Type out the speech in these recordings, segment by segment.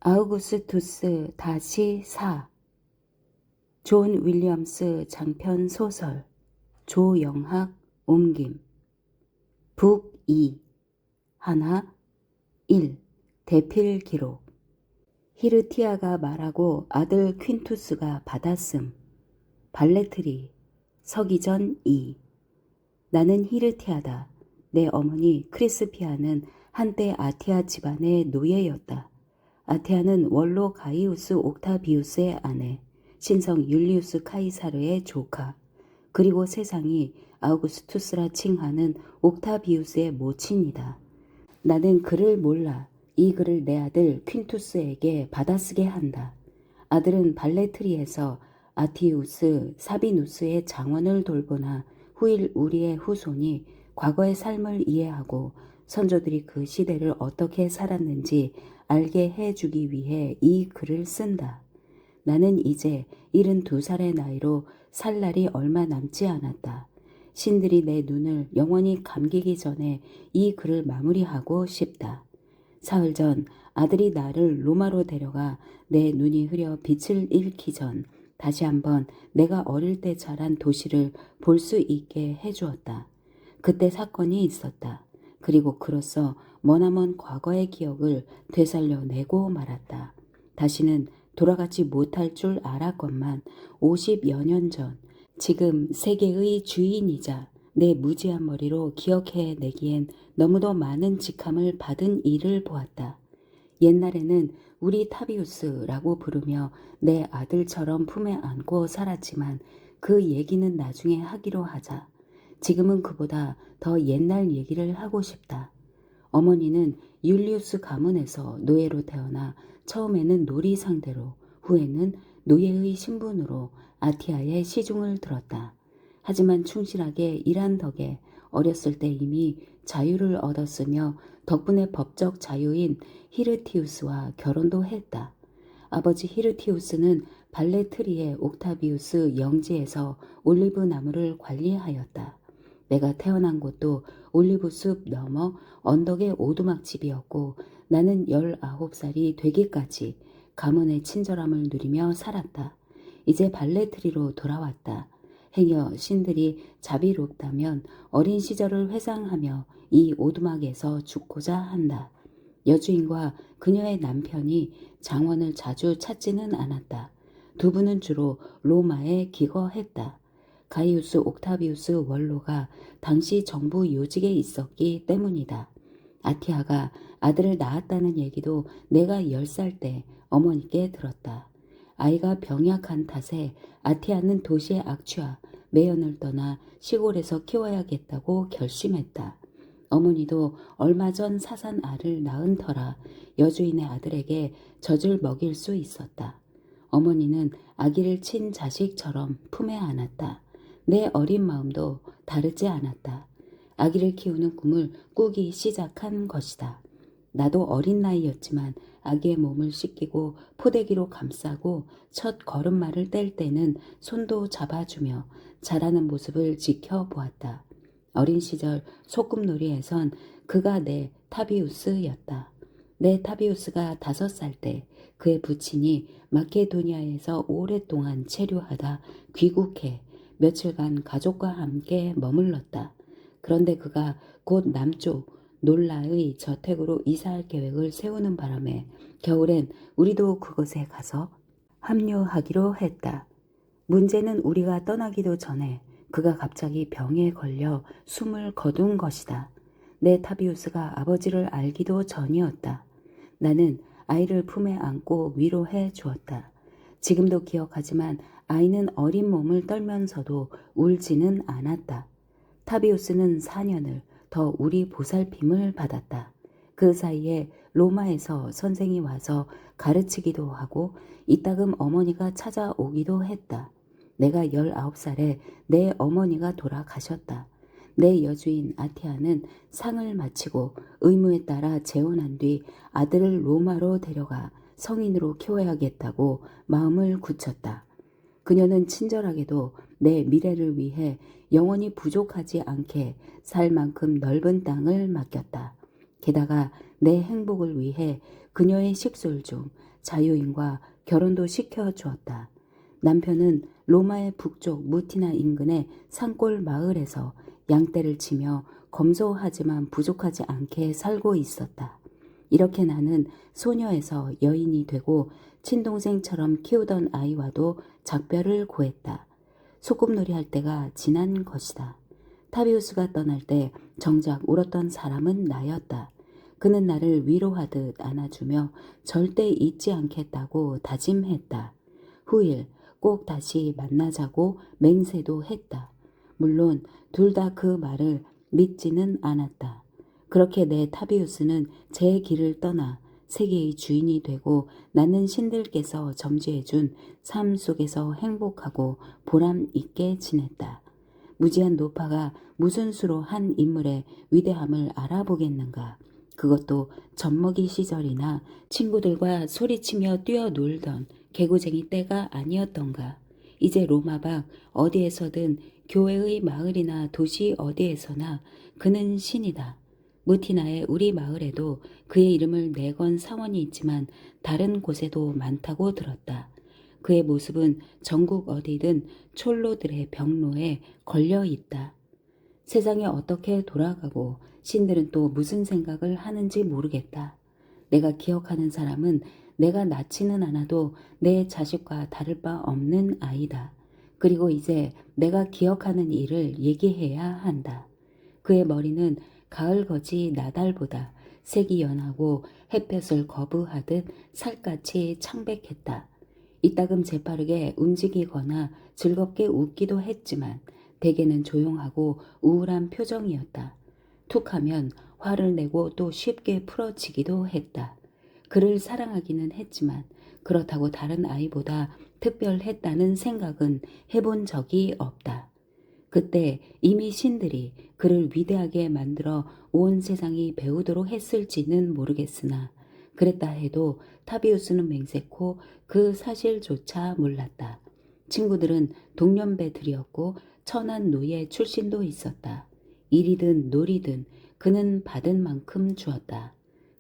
아우구스투스 다시 사. 존 윌리엄스 장편 소설. 조영학 옮김. 북 2. 하나. 1. 대필 기록. 히르티아가 말하고 아들 퀸투스가 받았음. 발레트리. 서기전 2. 나는 히르티아다. 내 어머니 크리스피아는 한때 아티아 집안의 노예였다. 아티아는 원로 가이우스 옥타비우스의 아내, 신성 율리우스 카이사르의 조카, 그리고 세상이 아우구스투스라 칭하는 옥타비우스의 모친이다. 나는 그를 몰라. 이 글을 내 아들 퀸투스에게 받아쓰게 한다. 아들은 발레트리에서 아티우스 사비누스의 장원을 돌보나 후일 우리의 후손이 과거의 삶을 이해하고 선조들이 그 시대를 어떻게 살았는지 알게 해주기 위해 이 글을 쓴다. 나는 이제 72살의 나이로 살 날이 얼마 남지 않았다. 신들이 내 눈을 영원히 감기기 전에 이 글을 마무리하고 싶다. 사흘 전 아들이 나를 로마로 데려가 내 눈이 흐려 빛을 잃기 전 다시 한번 내가 어릴 때 자란 도시를 볼 수 있게 해주었다. 그때 사건이 있었다. 그리고 그로써 머나먼 과거의 기억을 되살려내고 말았다. 다시는 돌아가지 못할 줄 알았건만 50여 년 전, 지금 세계의 주인이자 내 무지한 머리로 기억해내기엔 너무도 많은 직함을 받은 일을 보았다. 옛날에는 우리 타비우스라고 부르며 내 아들처럼 품에 안고 살았지만 그 얘기는 나중에 하기로 하자. 지금은 그보다 더 옛날 얘기를 하고 싶다. 어머니는 율리우스 가문에서 노예로 태어나 처음에는 놀이 상대로, 후에는 노예의 신분으로 아티아의 시중을 들었다. 하지만 충실하게 일한 덕에 어렸을 때 이미 자유를 얻었으며 덕분에 법적 자유인 히르티우스와 결혼도 했다. 아버지 히르티우스는 발레트리의 옥타비우스 영지에서 올리브 나무를 관리하였다. 내가 태어난 곳도 올리브숲 너머 언덕의 오두막집이었고 나는 19살이 되기까지 가문의 친절함을 누리며 살았다. 이제 발레트리로 돌아왔다. 행여 신들이 자비롭다면 어린 시절을 회상하며 이 오두막에서 죽고자 한다. 여주인과 그녀의 남편이 장원을 자주 찾지는 않았다. 두 분은 주로 로마에 기거했다. 가이우스 옥타비우스 원로가 당시 정부 요직에 있었기 때문이다. 아티아가 아들을 낳았다는 얘기도 내가 10살 때 어머니께 들었다. 아이가 병약한 탓에 아티아는 도시에 악취와 매연을 떠나 시골에서 키워야겠다고 결심했다. 어머니도 얼마 전 사산 알을 낳은 터라 여주인의 아들에게 젖을 먹일 수 있었다. 어머니는 아기를 친자식처럼 품에 안았다. 내 어린 마음도 다르지 않았다. 아기를 키우는 꿈을 꾸기 시작한 것이다. 나도 어린 나이였지만 아기의 몸을 씻기고 포대기로 감싸고 첫 걸음마를 뗄 때는 손도 잡아주며 자라는 모습을 지켜보았다. 어린 시절 소꿉놀이에선 그가 내 타비우스였다. 내 타비우스가 5살 때 그의 부친이 마케도니아에서 오랫동안 체류하다 귀국해 며칠간 가족과 함께 머물렀다. 그런데 그가 곧 남쪽 놀라의 저택으로 이사할 계획을 세우는 바람에 겨울엔 우리도 그곳에 가서 합류하기로 했다. 문제는 우리가 떠나기도 전에 그가 갑자기 병에 걸려 숨을 거둔 것이다. 내 타비우스가 아버지를 알기도 전이었다. 나는 아이를 품에 안고 위로해 주었다. 지금도 기억하지만 아이는 어린 몸을 떨면서도 울지는 않았다. 타비우스는 4년을 더 우리 보살핌을 받았다. 그 사이에 로마에서 선생이 와서 가르치기도 하고 이따금 어머니가 찾아오기도 했다. 내가 19살에 내 어머니가 돌아가셨다. 내 여주인 아티아는 상을 마치고 의무에 따라 재혼한 뒤 아들을 로마로 데려가 성인으로 키워야겠다고 마음을 굳혔다. 그녀는 친절하게도 내 미래를 위해 영원히 부족하지 않게 살 만큼 넓은 땅을 맡겼다. 게다가 내 행복을 위해 그녀의 식솔 중 자유인과 결혼도 시켜주었다. 남편은 로마의 북쪽 무티나 인근의 산골 마을에서 양떼를 치며 검소하지만 부족하지 않게 살고 있었다. 이렇게 나는 소녀에서 여인이 되고 친동생처럼 키우던 아이와도 작별을 고했다. 소꿉놀이 할 때가 지난 것이다. 타비우스가 떠날 때 정작 울었던 사람은 나였다. 그는 나를 위로하듯 안아주며 절대 잊지 않겠다고 다짐했다. 후일 꼭 다시 만나자고 맹세도 했다. 물론 둘 다 그 말을 믿지는 않았다. 그렇게 내 타비우스는 제 길을 떠나 세계의 주인이 되고 나는 신들께서 점지해준 삶 속에서 행복하고 보람 있게 지냈다. 무지한 노파가 무슨 수로 한 인물의 위대함을 알아보겠는가. 그것도 젖먹이 시절이나 친구들과 소리치며 뛰어놀던 개구쟁이 때가 아니었던가. 이제 로마 밖 어디에서든 교회의 마을이나 도시 어디에서나 그는 신이다. 무티나의 우리 마을에도 그의 이름을 내건 사원이 있지만 다른 곳에도 많다고 들었다. 그의 모습은 전국 어디든 촐로들의 병로에 걸려 있다. 세상이 어떻게 돌아가고 신들은 또 무슨 생각을 하는지 모르겠다. 내가 기억하는 사람은 내가 낳지는 않아도 내 자식과 다를 바 없는 아이다. 그리고 이제 내가 기억하는 일을 얘기해야 한다. 그의 머리는 가을거지 나달보다 색이 연하고 햇볕을 거부하듯 살갗이 창백했다. 이따금 재빠르게 움직이거나 즐겁게 웃기도 했지만 대개는 조용하고 우울한 표정이었다. 툭하면 화를 내고 또 쉽게 풀어지기도 했다. 그를 사랑하기는 했지만 그렇다고 다른 아이보다 특별했다는 생각은 해본 적이 없다. 그때 이미 신들이 그를 위대하게 만들어 온 세상이 배우도록 했을지는 모르겠으나 그랬다 해도 타비우스는 맹세코 그 사실조차 몰랐다. 친구들은 동년배들이었고 천한 노예 출신도 있었다. 일이든 놀이든 그는 받은 만큼 주었다.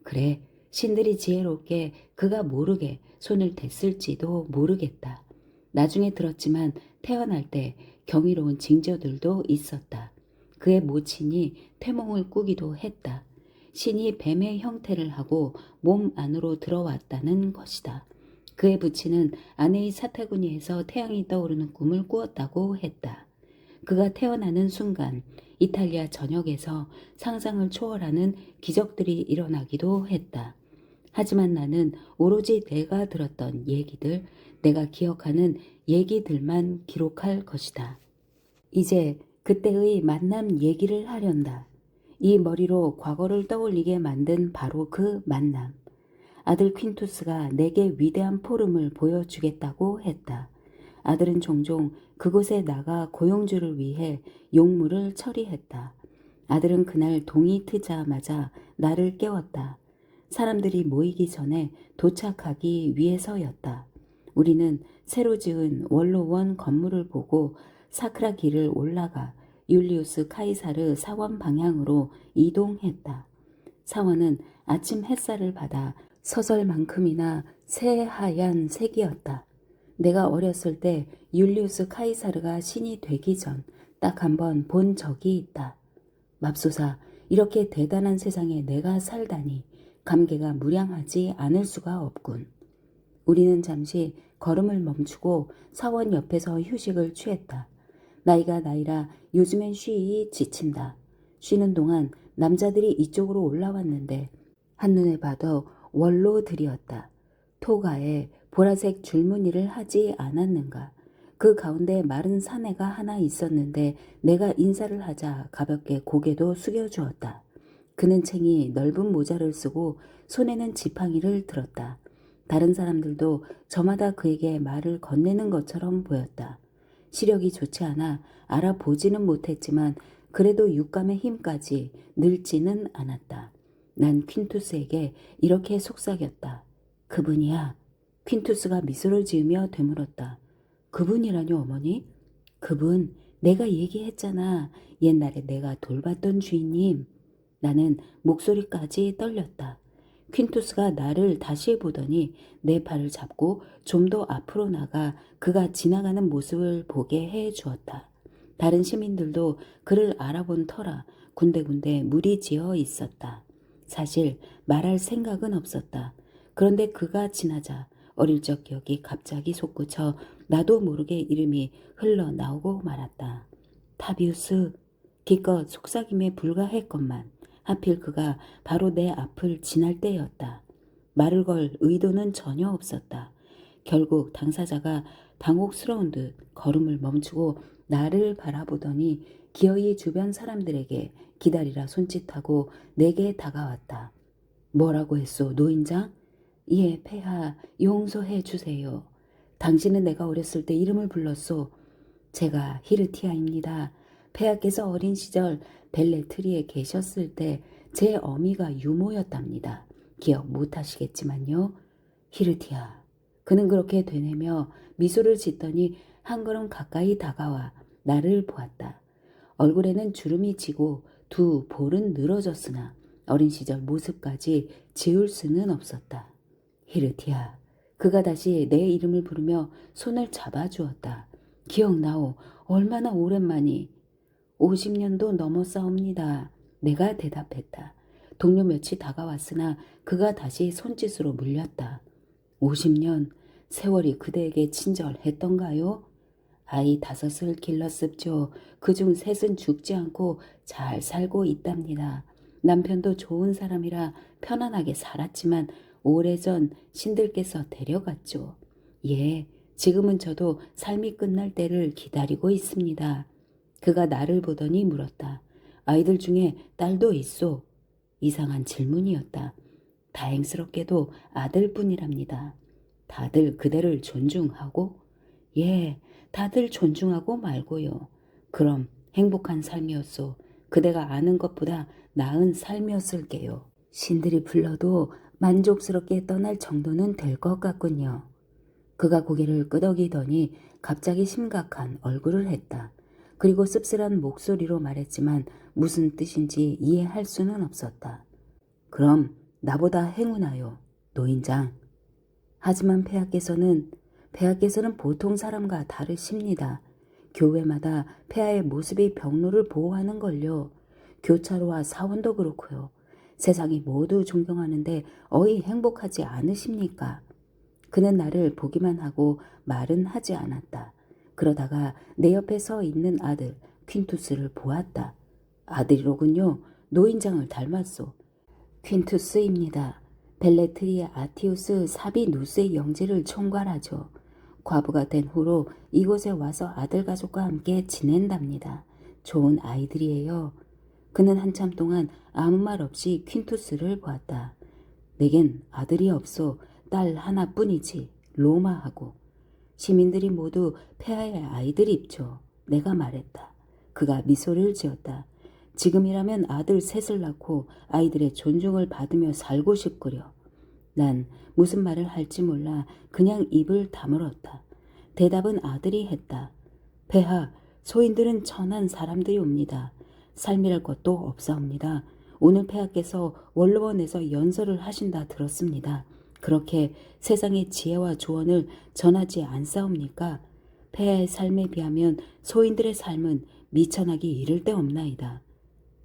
그래, 신들이 지혜롭게 그가 모르게 손을 댔을지도 모르겠다. 나중에 들었지만 태어날 때 경이로운 징조들도 있었다. 그의 모친이 태몽을 꾸기도 했다. 신이 뱀의 형태를 하고 몸 안으로 들어왔다는 것이다. 그의 부친은 아내의 사타구니에서 태양이 떠오르는 꿈을 꾸었다고 했다. 그가 태어나는 순간 이탈리아 전역에서 상상을 초월하는 기적들이 일어나기도 했다. 하지만 나는 오로지 내가 들었던 얘기들, 내가 기억하는 얘기들만 기록할 것이다. 이제 그때의 만남 얘기를 하련다. 이 머리로 과거를 떠올리게 만든 바로 그 만남. 아들 퀸투스가 내게 위대한 포럼을 보여주겠다고 했다. 아들은 종종 그곳에 나가 고용주를 위해 용물을 처리했다. 아들은 그날 동이 트자마자 나를 깨웠다. 사람들이 모이기 전에 도착하기 위해서였다. 우리는 새로 지은 원로원 건물을 보고 사크라 길을 올라가 율리우스 카이사르 사원 방향으로 이동했다. 사원은 아침 햇살을 받아 서설만큼이나 새하얀 색이었다. 내가 어렸을 때 율리우스 카이사르가 신이 되기 전 딱 한 번 본 적이 있다. 맙소사, 이렇게 대단한 세상에 내가 살다니 감개가 무량하지 않을 수가 없군. 우리는 잠시 걸음을 멈추고 사원 옆에서 휴식을 취했다. 나이가 나이라 요즘엔 쉬이 지친다. 쉬는 동안 남자들이 이쪽으로 올라왔는데 한눈에 봐도 원로들이었다. 토가에 보라색 줄무늬를 하지 않았는가. 그 가운데 마른 사내가 하나 있었는데 내가 인사를 하자 가볍게 고개도 숙여주었다. 그는 챙이 넓은 모자를 쓰고 손에는 지팡이를 들었다. 다른 사람들도 저마다 그에게 말을 건네는 것처럼 보였다. 시력이 좋지 않아 알아보지는 못했지만 그래도 육감의 힘까지 늙지는 않았다. 난 퀸투스에게 이렇게 속삭였다. 그분이야. 퀸투스가 미소를 지으며 되물었다. 그분이라뇨, 어머니? 그분, 내가 얘기했잖아. 옛날에 내가 돌봤던 주인님. 나는 목소리까지 떨렸다. 퀸투스가 나를 다시 보더니 내 팔을 잡고 좀 더 앞으로 나가 그가 지나가는 모습을 보게 해 주었다. 다른 시민들도 그를 알아본 터라 군데군데 물이 지어 있었다. 사실 말할 생각은 없었다. 그런데 그가 지나자 어릴 적 기억이 갑자기 솟구쳐 나도 모르게 이름이 흘러나오고 말았다. 타비우스. 기껏 속삭임에 불과했건만 하필 그가 바로 내 앞을 지날 때였다. 말을 걸 의도는 전혀 없었다. 결국 당사자가 당혹스러운 듯 걸음을 멈추고 나를 바라보더니 기어이 주변 사람들에게 기다리라 손짓하고 내게 다가왔다. 뭐라고 했소, 노인장? 예, 폐하, 용서해 주세요. 당신은 내가 어렸을 때 이름을 불렀소. 제가 히르티아입니다. 폐하께서 어린 시절 벨레트리에 계셨을 때 제 어미가 유모였답니다. 기억 못하시겠지만요. 히르티아. 그는 그렇게 되뇌며 미소를 짓더니 한 걸음 가까이 다가와 나를 보았다. 얼굴에는 주름이 지고 두 볼은 늘어졌으나 어린 시절 모습까지 지울 수는 없었다. 히르티아. 그가 다시 내 이름을 부르며 손을 잡아주었다. 기억나오. 얼마나 오랜만이. 50년도 넘었사옵니다. 내가 대답했다. 동료 몇이 다가왔으나 그가 다시 손짓으로 물렸다. 50년, 세월이 그대에게 친절했던가요? 아이 5을 길렀습죠. 그중 3은 죽지 않고 잘 살고 있답니다. 남편도 좋은 사람이라 편안하게 살았지만 오래전 신들께서 데려갔죠. 예, 지금은 저도 삶이 끝날 때를 기다리고 있습니다. 그가 나를 보더니 물었다. 아이들 중에 딸도 있소? 이상한 질문이었다. 다행스럽게도 아들뿐이랍니다. 다들 그대를 존중하고? 예, 다들 존중하고 말고요. 그럼 행복한 삶이었소. 그대가 아는 것보다 나은 삶이었을게요. 신들이 불러도 만족스럽게 떠날 정도는 될 것 같군요. 그가 고개를 끄덕이더니 갑자기 심각한 얼굴을 했다. 그리고 씁쓸한 목소리로 말했지만 무슨 뜻인지 이해할 수는 없었다. 그럼 나보다 행운하요, 노인장. 하지만 폐하께서는 보통 사람과 다르십니다. 교회마다 폐하의 모습이 병로를 보호하는 걸요. 교차로와 사원도 그렇고요. 세상이 모두 존경하는데 어이 행복하지 않으십니까? 그는 나를 보기만 하고 말은 하지 않았다. 그러다가 내 옆에 서 있는 아들 퀸투스를 보았다. 아들이로군요. 노인장을 닮았소. 퀸투스입니다. 벨레트리의 아티우스 사비누스의 영지를 총괄하죠. 과부가 된 후로 이곳에 와서 아들 가족과 함께 지낸답니다. 좋은 아이들이에요. 그는 한참 동안 아무 말 없이 퀸투스를 보았다. 내겐 아들이 없어. 딸 하나뿐이지. 로마하고. 시민들이 모두 폐하의 아이들입죠. 내가 말했다. 그가 미소를 지었다. 지금이라면 아들 3을 낳고 아이들의 존중을 받으며 살고 싶구려. 난 무슨 말을 할지 몰라 그냥 입을 다물었다. 대답은 아들이 했다. 폐하, 소인들은 천한 사람들이옵니다. 삶이랄 것도 없사옵니다. 오늘 폐하께서 원로원에서 연설을 하신다 들었습니다. 그렇게 세상의 지혜와 조언을 전하지 않사옵니까? 폐하의 삶에 비하면 소인들의 삶은 미천하기 이를 데 없나이다.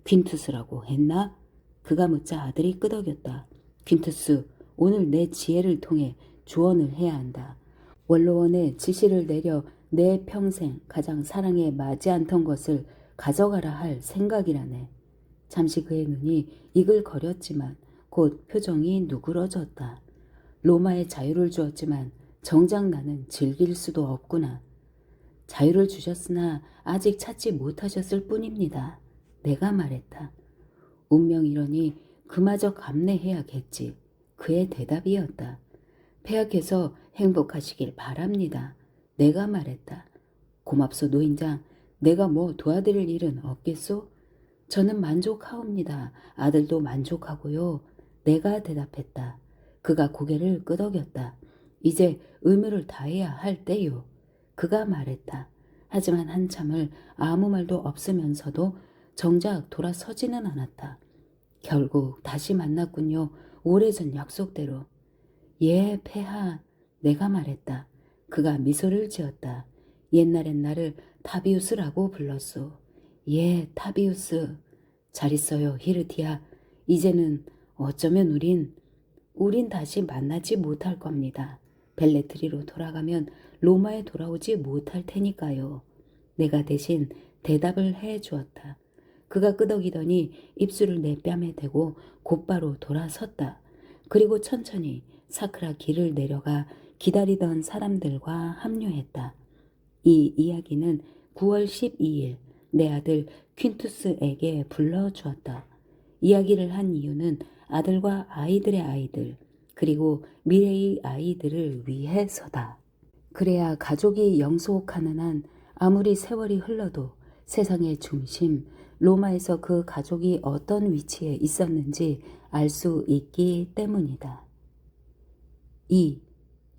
퀸투스라고 했나? 그가 묻자 아들이 끄덕였다. 퀸투스, 오늘 내 지혜를 통해 조언을 해야 한다. 원로원에 지시를 내려 내 평생 가장 사랑에 맞지 않던 것을 가져가라 할 생각이라네. 잠시 그의 눈이 이글거렸지만 곧 표정이 누그러졌다. 로마에 자유를 주었지만 정작 나는 즐길 수도 없구나. 자유를 주셨으나 아직 찾지 못하셨을 뿐입니다. 내가 말했다. 운명이러니 그마저 감내해야겠지. 그의 대답이었다. 폐하께서 행복하시길 바랍니다. 내가 말했다. 고맙소 노인장. 내가 뭐 도와드릴 일은 없겠소? 저는 만족하옵니다. 아들도 만족하고요. 내가 대답했다. 그가 고개를 끄덕였다. 이제 의무를 다해야 할 때요. 그가 말했다. 하지만 한참을 아무 말도 없으면서도 정작 돌아서지는 않았다. 결국 다시 만났군요. 오래전 약속대로. 예, 폐하. 내가 말했다. 그가 미소를 지었다. 옛날엔 나를 타비우스라고 불렀소. 예, 타비우스. 잘 있어요, 히르티아. 이제는 어쩌면 우린 다시 만나지 못할 겁니다. 벨레트리로 돌아가면 로마에 돌아오지 못할 테니까요. 내가 대신 대답을 해 주었다. 그가 끄덕이더니 입술을 내 뺨에 대고 곧바로 돌아섰다. 그리고 천천히 사크라 길을 내려가 기다리던 사람들과 합류했다. 이 이야기는 9월 12일 내 아들 퀸투스에게 불러주었다. 이야기를 한 이유는 아들과 아이들의 아이들, 그리고 미래의 아이들을 위해서다. 그래야 가족이 영속하는 한 아무리 세월이 흘러도 세상의 중심, 로마에서 그 가족이 어떤 위치에 있었는지 알 수 있기 때문이다. 2.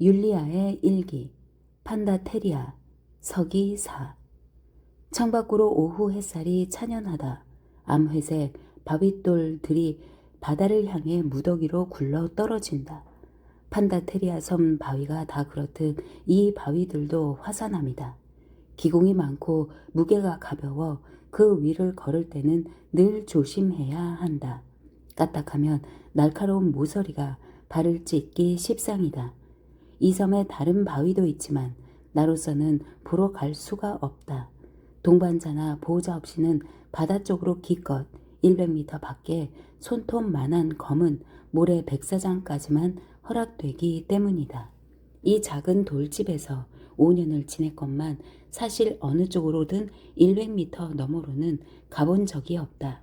율리아의 일기, 판다테리아, 서기 4. 창밖으로 오후 햇살이 찬연하다. 암회색 바윗돌들이 바다를 향해 무더기로 굴러 떨어진다. 판다테리아 섬 바위가 다 그렇듯 이 바위들도 화산암이다. 기공이 많고 무게가 가벼워 그 위를 걸을 때는 늘 조심해야 한다. 까딱하면 날카로운 모서리가 발을 찢기 십상이다. 이 섬에 다른 바위도 있지만 나로서는 보러 갈 수가 없다. 동반자나 보호자 없이는 바다 쪽으로 기껏 100m 밖에 손톱만한 검은 모래 백사장까지만 허락되기 때문이다. 이 작은 돌집에서 5년을 지냈건만 사실 어느 쪽으로든 100m 너머로는 가본 적이 없다.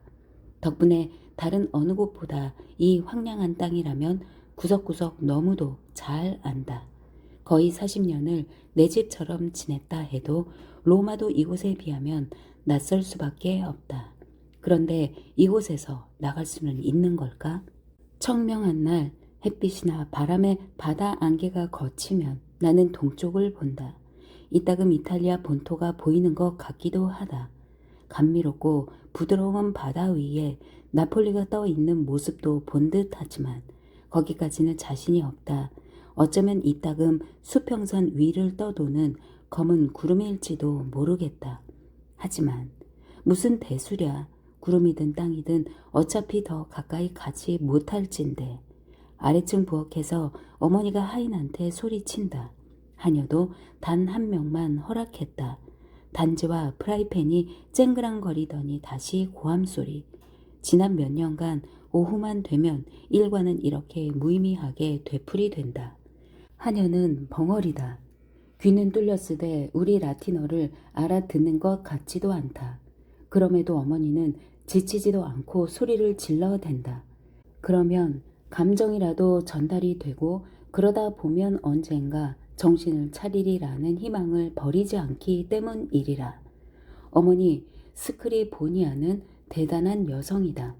덕분에 다른 어느 곳보다 이 황량한 땅이라면 구석구석 너무도 잘 안다. 거의 40년을 내 집처럼 지냈다 해도 로마도 이곳에 비하면 낯설 수밖에 없다. 그런데 이곳에서 나갈 수는 있는 걸까? 청명한 날 햇빛이나 바람에 바다 안개가 걷히면 나는 동쪽을 본다. 이따금 이탈리아 본토가 보이는 것 같기도 하다. 감미롭고 부드러운 바다 위에 나폴리가 떠 있는 모습도 본 듯하지만 거기까지는 자신이 없다. 어쩌면 이따금 수평선 위를 떠도는 검은 구름일지도 모르겠다. 하지만 무슨 대수랴. 구름이든 땅이든 어차피 더 가까이 가지 못할진데. 아래층 부엌에서 어머니가 하인한테 소리친다. 하녀도 단 한 명만 허락했다. 단지와 프라이팬이 쨍그랑거리더니 다시 고함소리. 지난 몇 년간 오후만 되면 일과는 이렇게 무의미하게 되풀이된다. 하녀는 벙어리다. 귀는 뚫렸으되 우리 라틴어를 알아듣는 것 같지도 않다. 그럼에도 어머니는 지치지도 않고 소리를 질러댄다. 그러면 감정이라도 전달이 되고 그러다 보면 언젠가 정신을 차리리라는 희망을 버리지 않기 때문이리라. 어머니 스크리보니아는 대단한 여성이다.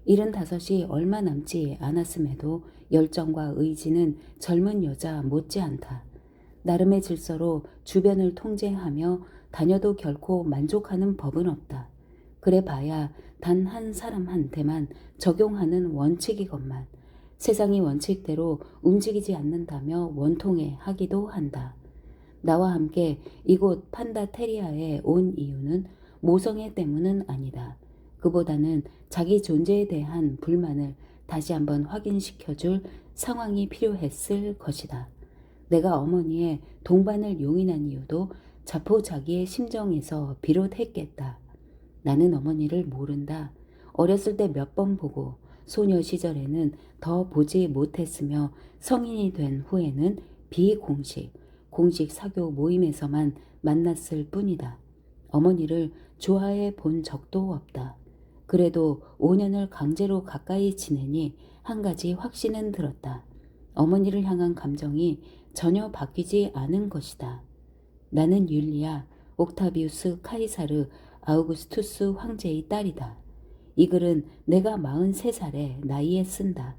75이 얼마 남지 않았음에도 열정과 의지는 젊은 여자 못지않다. 나름의 질서로 주변을 통제하며 다녀도 결코 만족하는 법은 없다. 그래 봐야 단 한 사람한테만 적용하는 원칙이건만 세상이 원칙대로 움직이지 않는다며 원통해 하기도 한다. 나와 함께 이곳 판다테리아에 온 이유는 모성애 때문은 아니다. 그보다는 자기 존재에 대한 불만을 다시 한번 확인시켜줄 상황이 필요했을 것이다. 내가 어머니의 동반을 용인한 이유도 자포자기의 심정에서 비롯했겠다. 나는 어머니를 모른다. 어렸을 때 몇 번 보고 소녀 시절에는 더 보지 못했으며 성인이 된 후에는 공식 사교 모임에서만 만났을 뿐이다. 어머니를 좋아해 본 적도 없다. 그래도 5년을 강제로 가까이 지내니 한 가지 확신은 들었다. 어머니를 향한 감정이 전혀 바뀌지 않은 것이다. 나는 율리아 옥타비우스 카이사르 아우구스투스 황제의 딸이다. 이 글은 내가 43살의 나이에 쓴다.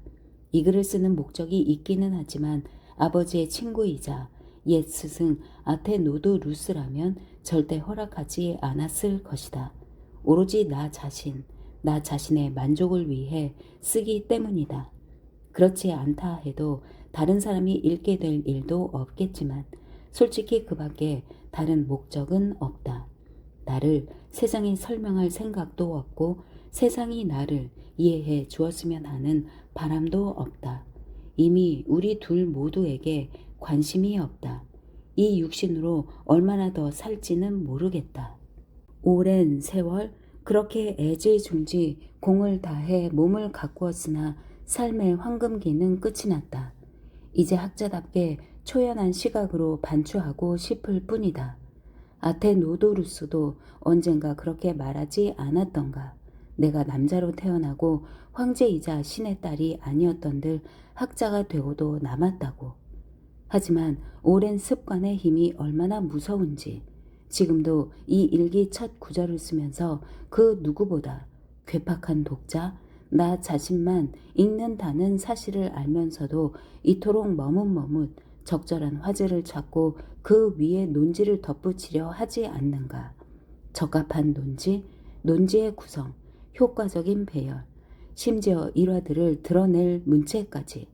이 글을 쓰는 목적이 있기는 하지만 아버지의 친구이자 옛 스승 아테노도루스라면 절대 허락하지 않았을 것이다. 오로지 나 자신의 만족을 위해 쓰기 때문이다. 그렇지 않다 해도 다른 사람이 읽게 될 일도 없겠지만 솔직히 그 밖에 다른 목적은 없다. 나를 세상에 설명할 생각도 없고 세상이 나를 이해해 주었으면 하는 바람도 없다. 이미 우리 둘 모두에게 관심이 없다. 이 육신으로 얼마나 더 살지는 모르겠다. 오랜 세월 그렇게 애지중지 공을 다해 몸을 가꾸었으나 삶의 황금기는 끝이 났다. 이제 학자답게 초연한 시각으로 반추하고 싶을 뿐이다. 아테노도루스도 언젠가 그렇게 말하지 않았던가. 내가 남자로 태어나고 황제이자 신의 딸이 아니었던들 학자가 되고도 남았다고. 하지만 오랜 습관의 힘이 얼마나 무서운지 지금도 이 일기 첫 구절을 쓰면서 그 누구보다 괴팍한 독자, 나 자신만 읽는다는 사실을 알면서도 이토록 머뭇머뭇 적절한 화제를 찾고 그 위에 논지를 덧붙이려 하지 않는가. 적합한 논지, 논지의 구성, 효과적인 배열, 심지어 일화들을 드러낼 문체까지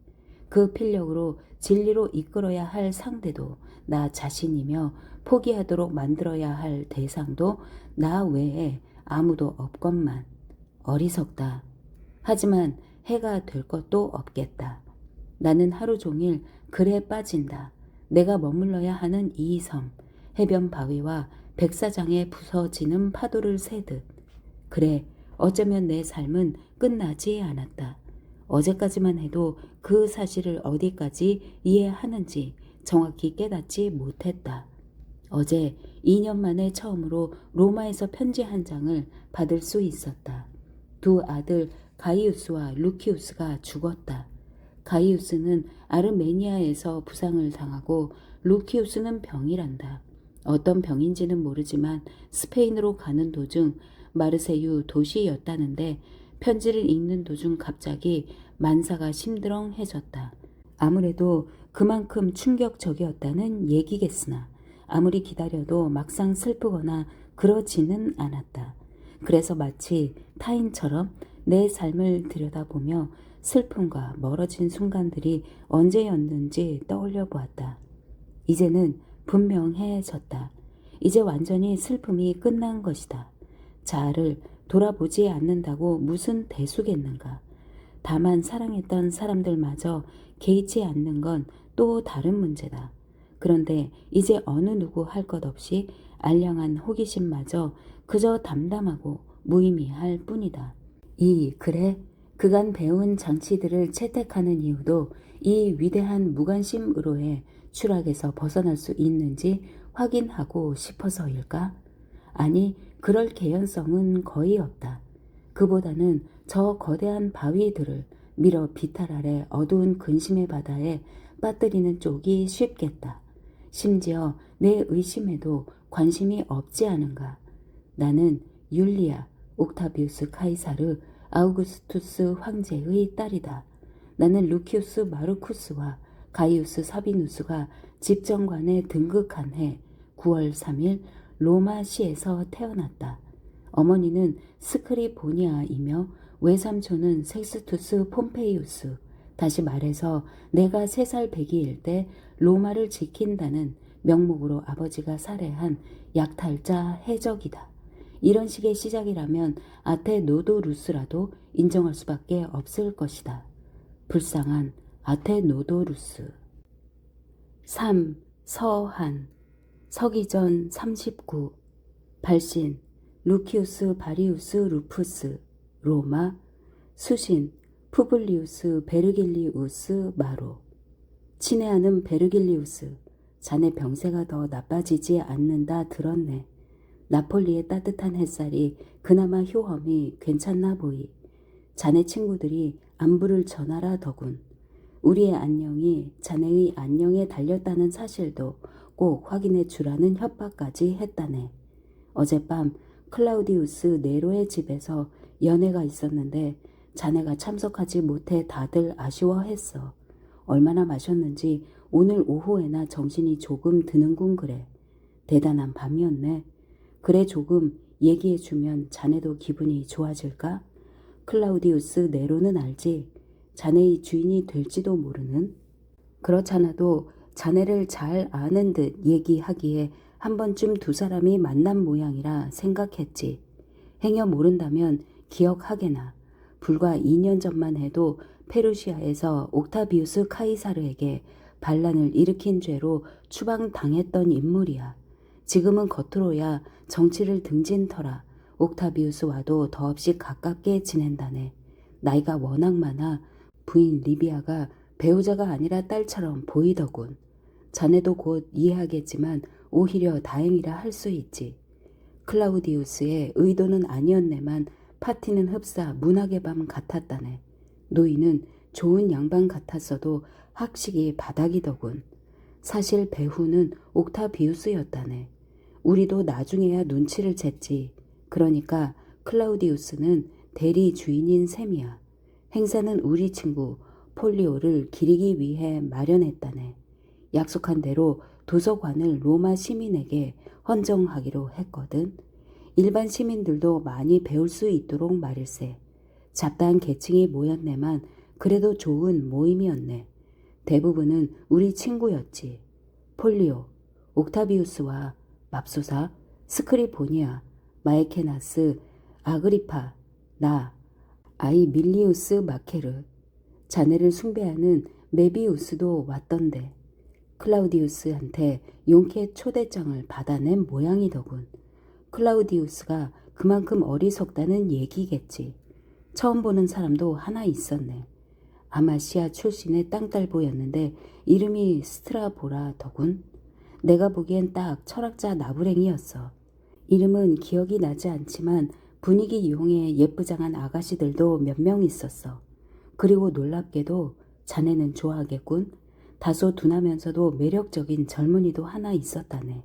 그 필력으로 진리로 이끌어야 할 상대도 나 자신이며 포기하도록 만들어야 할 대상도 나 외에 아무도 없건만 어리석다. 하지만 해가 될 것도 없겠다. 나는 하루 종일 글에 빠진다. 내가 머물러야 하는 이 섬, 해변 바위와 백사장에 부서지는 파도를 세듯. 그래, 어쩌면 내 삶은 끝나지 않았다. 어제까지만 해도 그 사실을 어디까지 이해하는지 정확히 깨닫지 못했다. 어제 2년 만에 처음으로 로마에서 편지 한 장을 받을 수 있었다. 두 아들 가이우스와 루키우스가 죽었다. 가이우스는 아르메니아에서 부상을 당하고 루키우스는 병이란다. 어떤 병인지는 모르지만 스페인으로 가는 도중 마르세유 도시였다는데 편지를 읽는 도중 갑자기 만사가 심드렁해졌다. 아무래도 그만큼 충격적이었다는 얘기겠으나 아무리 기다려도 막상 슬프거나 그러지는 않았다. 그래서 마치 타인처럼 내 삶을 들여다보며 슬픔과 멀어진 순간들이 언제였는지 떠올려 보았다. 이제는 분명해졌다. 이제 완전히 슬픔이 끝난 것이다. 자아를 돌아보지 않는다고 무슨 대수겠는가. 다만 사랑했던 사람들마저 개의치 않는 건 또 다른 문제다. 그런데 이제 어느 누구 할 것 없이 알량한 호기심마저 그저 담담하고 무의미할 뿐이다. 이 글에 그간 배운 장치들을 채택하는 이유도 이 위대한 무관심으로의 추락에서 벗어날 수 있는지 확인하고 싶어서일까? 아니, 그럴 개연성은 거의 없다. 그보다는 저 거대한 바위들을 밀어 비탈 아래 어두운 근심의 바다에 빠뜨리는 쪽이 쉽겠다. 심지어 내 의심에도 관심이 없지 않은가. 나는 율리아, 옥타비우스 카이사르, 아우구스투스 황제의 딸이다. 나는 루키우스 마르쿠스와 가이우스 사비누스가 집정관에 등극한 해 9월 3일 로마시에서 태어났다. 어머니는 스크리보니아이며 외삼촌은 섹스투스 폼페이우스. 다시 말해서 내가 3살 배기일 때 로마를 지킨다는 명목으로 아버지가 살해한 약탈자 해적이다. 이런 식의 시작이라면 아테노도루스라도 인정할 수밖에 없을 것이다. 불쌍한 아테노도루스. 3. 서한 서기전 39 발신 루키우스 바리우스 루푸스 로마 수신 푸블리우스 베르길리우스 마로 친애하는 베르길리우스 자네 병세가 더 나빠지지 않는다 들었네. 나폴리의 따뜻한 햇살이 그나마 효험이 괜찮나 보이. 자네 친구들이 안부를 전하라 더군. 우리의 안녕이 자네의 안녕에 달렸다는 사실도 꼭 확인해 주라는 협박까지 했다네. 어젯밤 클라우디우스 네로의 집에서 연회가 있었는데 자네가 참석하지 못해 다들 아쉬워했어. 얼마나 마셨는지 오늘 오후에나 정신이 조금 드는군 그래. 대단한 밤이었네. 그래 조금 얘기해주면 자네도 기분이 좋아질까? 클라우디우스 네로는 알지? 자네의 주인이 될지도 모르는. 그렇잖아도 자네를 잘 아는 듯 얘기하기에 한 번쯤 두 사람이 만난 모양이라 생각했지. 행여 모른다면 기억하게나. 불과 2년 전만 해도 페르시아에서 옥타비우스 카이사르에게 반란을 일으킨 죄로 추방당했던 인물이야. 지금은 겉으로야 정치를 등진 터라 옥타비우스와도 더없이 가깝게 지낸다네. 나이가 워낙 많아 부인 리비아가 배우자가 아니라 딸처럼 보이더군. 자네도 곧 이해하겠지만 오히려 다행이라 할 수 있지. 클라우디우스의 의도는 아니었네만 파티는 흡사 문학의 밤 같았다네. 노인은 좋은 양반 같았어도 학식이 바닥이더군. 사실 배후는 옥타비우스였다네. 우리도 나중에야 눈치를 챘지. 그러니까 클라우디우스는 대리 주인인 셈이야. 행사는 우리 친구 폴리오를 기리기 위해 마련했다네. 약속한 대로 도서관을 로마 시민에게 헌정하기로 했거든. 일반 시민들도 많이 배울 수 있도록 말일세. 잡다한 계층이 모였네만 그래도 좋은 모임이었네. 대부분은 우리 친구였지. 폴리오, 옥타비우스와 맙소사, 스크리포니아, 마에케나스, 아그리파, 나, 아이 밀리우스 마케르, 자네를 숭배하는 메비우스도 왔던데 클라우디우스한테 용케 초대장을 받아낸 모양이더군. 클라우디우스가 그만큼 어리석다는 얘기겠지. 처음 보는 사람도 하나 있었네. 아마시아 출신의 땅딸보였는데 이름이 스트라보라더군. 내가 보기엔 딱 철학자 나부랭이였어. 이름은 기억이 나지 않지만 분위기 이용해 예쁘장한 아가씨들도 몇 명 있었어. 그리고 놀랍게도 자네는 좋아하겠군. 다소 둔하면서도 매력적인 젊은이도 하나 있었다네.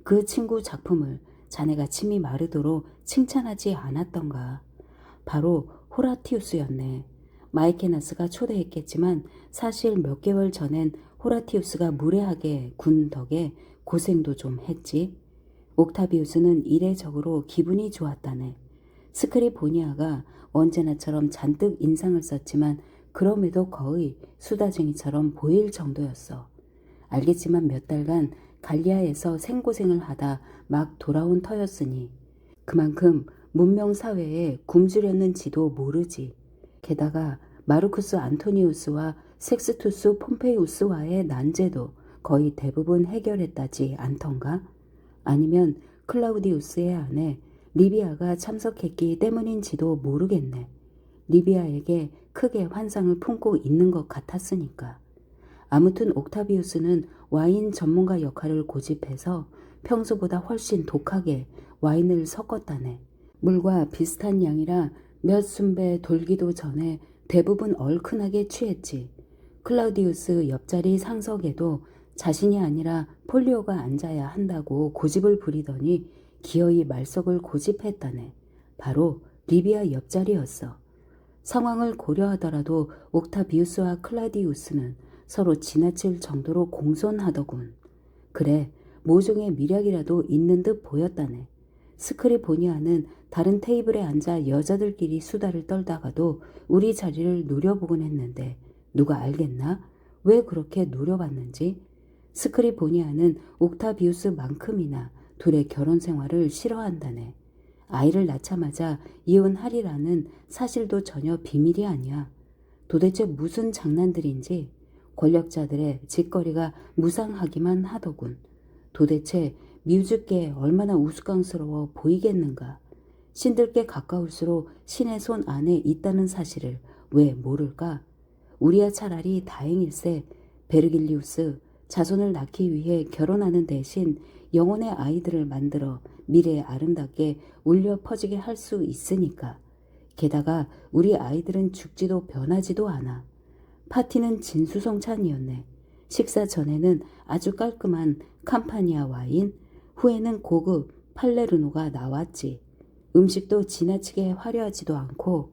그 친구 작품을 자네가 침이 마르도록 칭찬하지 않았던가. 바로 호라티우스였네. 마이케나스가 초대했겠지만 사실 몇 개월 전엔 호라티우스가 무례하게 군 덕에 고생도 좀 했지. 옥타비우스는 이례적으로 기분이 좋았다네. 스크리보니아가 언제나처럼 잔뜩 인상을 썼지만 그럼에도 거의 수다쟁이처럼 보일 정도였어. 알겠지만 몇 달간 갈리아에서 생고생을 하다 막 돌아온 터였으니 그만큼 문명사회에 굶주렸는지도 모르지. 게다가 마르쿠스 안토니우스와 섹스투스 폼페이우스와의 난제도 거의 대부분 해결했다지 않던가? 아니면 클라우디우스의 아내 리비아가 참석했기 때문인지도 모르겠네. 리비아에게 크게 환상을 품고 있는 것 같았으니까. 아무튼 옥타비우스는 와인 전문가 역할을 고집해서 평소보다 훨씬 독하게 와인을 섞었다네. 물과 비슷한 양이라 몇 순배 돌기도 전에 대부분 얼큰하게 취했지. 클라우디우스 옆자리 상석에도 자신이 아니라 폴리오가 앉아야 한다고 고집을 부리더니 기어이 말석을 고집했다네. 바로 리비아 옆자리였어. 상황을 고려하더라도 옥타비우스와 클라우디우스는 서로 지나칠 정도로 공손하더군. 그래, 모종의 미략이라도 있는 듯 보였다네. 스크리보니아는 다른 테이블에 앉아 여자들끼리 수다를 떨다가도 우리 자리를 노려보곤 했는데 누가 알겠나? 왜 그렇게 노려봤는지? 스크리보니아는 옥타비우스만큼이나 둘의 결혼 생활을 싫어한다네. 아이를 낳자마자 이혼하리라는 사실도 전혀 비밀이 아니야. 도대체 무슨 장난들인지 권력자들의 짓거리가 무상하기만 하더군. 도대체 뮤즈께 얼마나 우스꽝스러워 보이겠는가. 신들께 가까울수록 신의 손 안에 있다는 사실을 왜 모를까? 우리야 차라리 다행일세. 베르길리우스, 자손을 낳기 위해 결혼하는 대신 영혼의 아이들을 만들어 미래에 아름답게 울려 퍼지게 할 수 있으니까. 게다가 우리 아이들은 죽지도 변하지도 않아. 파티는 진수성찬이었네. 식사 전에는 아주 깔끔한 캄파니아 와인, 후에는 고급 팔레르노가 나왔지. 음식도 지나치게 화려하지도 않고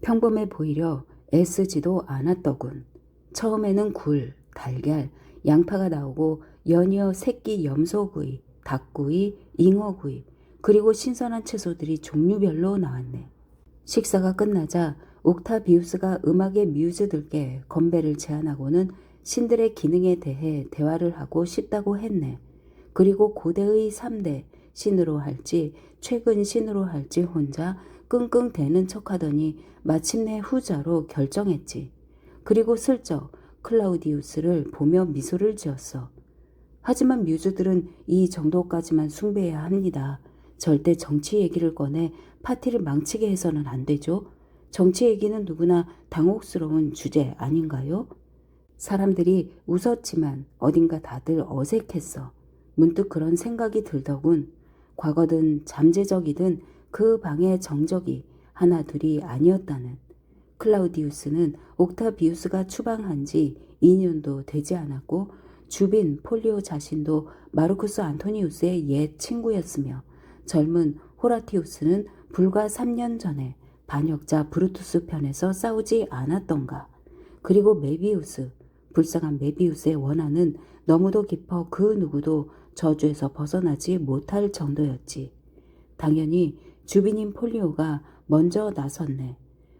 평범해 보이려 애쓰지도 않았더군. 처음에는 굴, 달걀, 양파가 나오고 연이어 새끼 염소구이, 닭구이, 잉어구이, 그리고 신선한 채소들이 종류별로 나왔네. 식사가 끝나자 옥타비우스가 음악의 뮤즈들께 건배를 제안하고는 신들의 기능에 대해 대화를 하고 싶다고 했네. 그리고 고대의 3대 신으로 할지 최근 신으로 할지 혼자 끙끙대는 척하더니 마침내 후자로 결정했지. 그리고 슬쩍 클라우디우스를 보며 미소를 지었어. 하지만 뮤즈들은 이 정도까지만 숭배해야 합니다. 절대 정치 얘기를 꺼내 파티를 망치게 해서는 안 되죠. 정치 얘기는 누구나 당혹스러운 주제 아닌가요? 사람들이 웃었지만 어딘가 다들 어색했어. 문득 그런 생각이 들더군. 과거든 잠재적이든 그 방의 정적이 하나 둘이 아니었다는. 클라우디우스는 옥타비우스가 추방한 지 2년도 되지 않았고 주빈 폴리오 자신도 마르쿠스 안토니우스의 옛 친구였으며 젊은 호라티우스는 불과 3년 전에 반역자 브루투스 편에서 싸우지 않았던가. 그리고 메비우스, 불쌍한 메비우스의 원한은 너무도 깊어 그 누구도 저주에서 벗어나지 못할 정도였지. 당연히 주빈인 폴리오가 먼저 나섰네.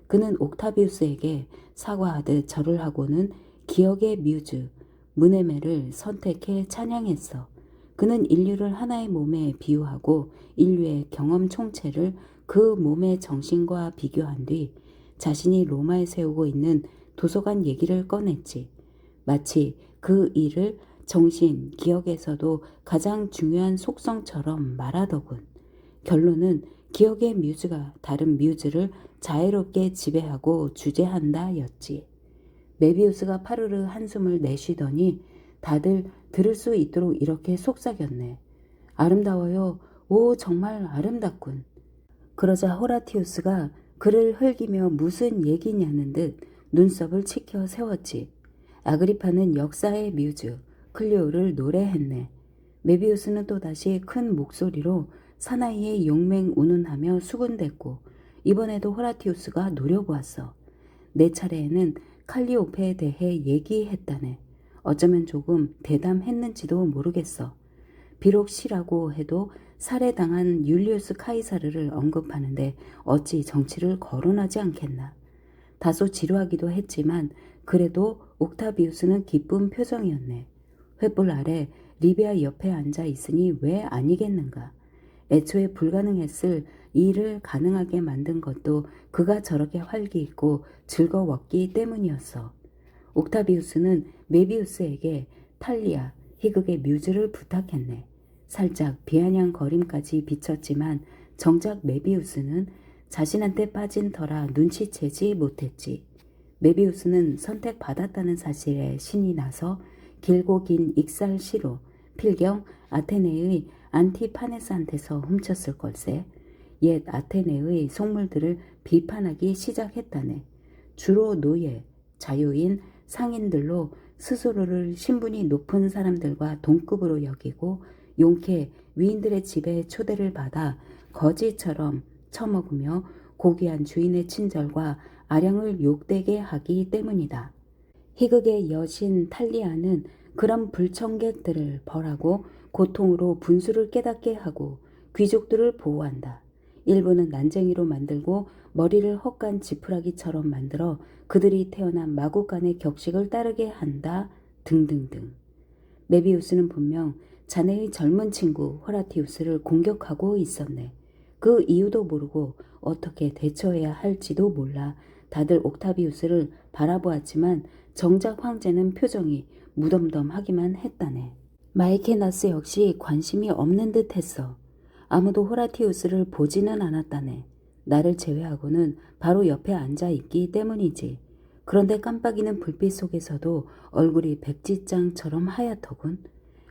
그는 옥타비우스에게 사과하듯 절을 하고는 기억의 뮤즈, 무네메를 선택해 찬양했어. 그는 인류를 하나의 몸에 비유하고 인류의 경험 총체를 그 몸의 정신과 비교한 뒤 자신이 로마에 세우고 있는 도서관 얘기를 꺼냈지. 마치 그 일을 정신, 기억에서도 가장 중요한 속성처럼 말하더군. 결론은 기억의 뮤즈가 다른 뮤즈를 자애롭게 지배하고 주재한다 였지. 메비우스가 파르르 한숨을 내쉬더니 다들 들을 수 있도록 이렇게 속삭였네. 아름다워요. 오, 정말 아름답군. 그러자 호라티우스가 그를 흘기며 무슨 얘기냐는 듯 눈썹을 치켜 세웠지. 아그리파는 역사의 뮤즈, 클리오를 노래했네. 메비우스는 또다시 큰 목소리로 사나이의 용맹 운운하며 수군댔고 이번에도 호라티우스가 노려보았어. 내 차례에는 칼리오페에 대해 얘기했다네. 어쩌면 조금 대담했는지도 모르겠어. 비록 시라고 해도 살해당한 율리우스 카이사르를 언급하는데 어찌 정치를 거론하지 않겠나. 다소 지루하기도 했지만 그래도 옥타비우스는 기쁜 표정이었네. 횃불 아래 리비아 옆에 앉아 있으니 왜 아니겠는가. 애초에 불가능했을 일을 가능하게 만든 것도 그가 저렇게 활기있고 즐거웠기 때문이었어. 옥타비우스는 메비우스에게 탈리아, 희극의 뮤즈를 부탁했네. 살짝 비아냥거림까지 비쳤지만 정작 메비우스는 자신한테 빠진 터라 눈치채지 못했지. 메비우스는 선택받았다는 사실에 신이 나서 길고 긴 익살시로 필경 아테네의 안티파네스한테서 훔쳤을 걸세. 옛 아테네의 속물들을 비판하기 시작했다네. 주로 노예, 자유인, 상인들로 스스로를 신분이 높은 사람들과 동급으로 여기고 용케 위인들의 집에 초대를 받아 거지처럼 처먹으며 고귀한 주인의 친절과 아량을 욕되게 하기 때문이다. 희극의 여신 탈리아는 그런 불청객들을 벌하고 고통으로 분수를 깨닫게 하고 귀족들을 보호한다. 일부는 난쟁이로 만들고 머리를 헛간 지푸라기처럼 만들어 그들이 태어난 마구간의 격식을 따르게 한다 등등등. 메비우스는 분명 자네의 젊은 친구 호라티우스를 공격하고 있었네. 그 이유도 모르고 어떻게 대처해야 할지도 몰라 다들 옥타비우스를 바라보았지만 정작 황제는 표정이 무덤덤하기만 했다네. 마이케나스 역시 관심이 없는 듯 했어. 아무도 호라티우스를 보지는 않았다네. 나를 제외하고는 바로 옆에 앉아 있기 때문이지. 그런데 깜빡이는 불빛 속에서도 얼굴이 백지장처럼 하얗더군.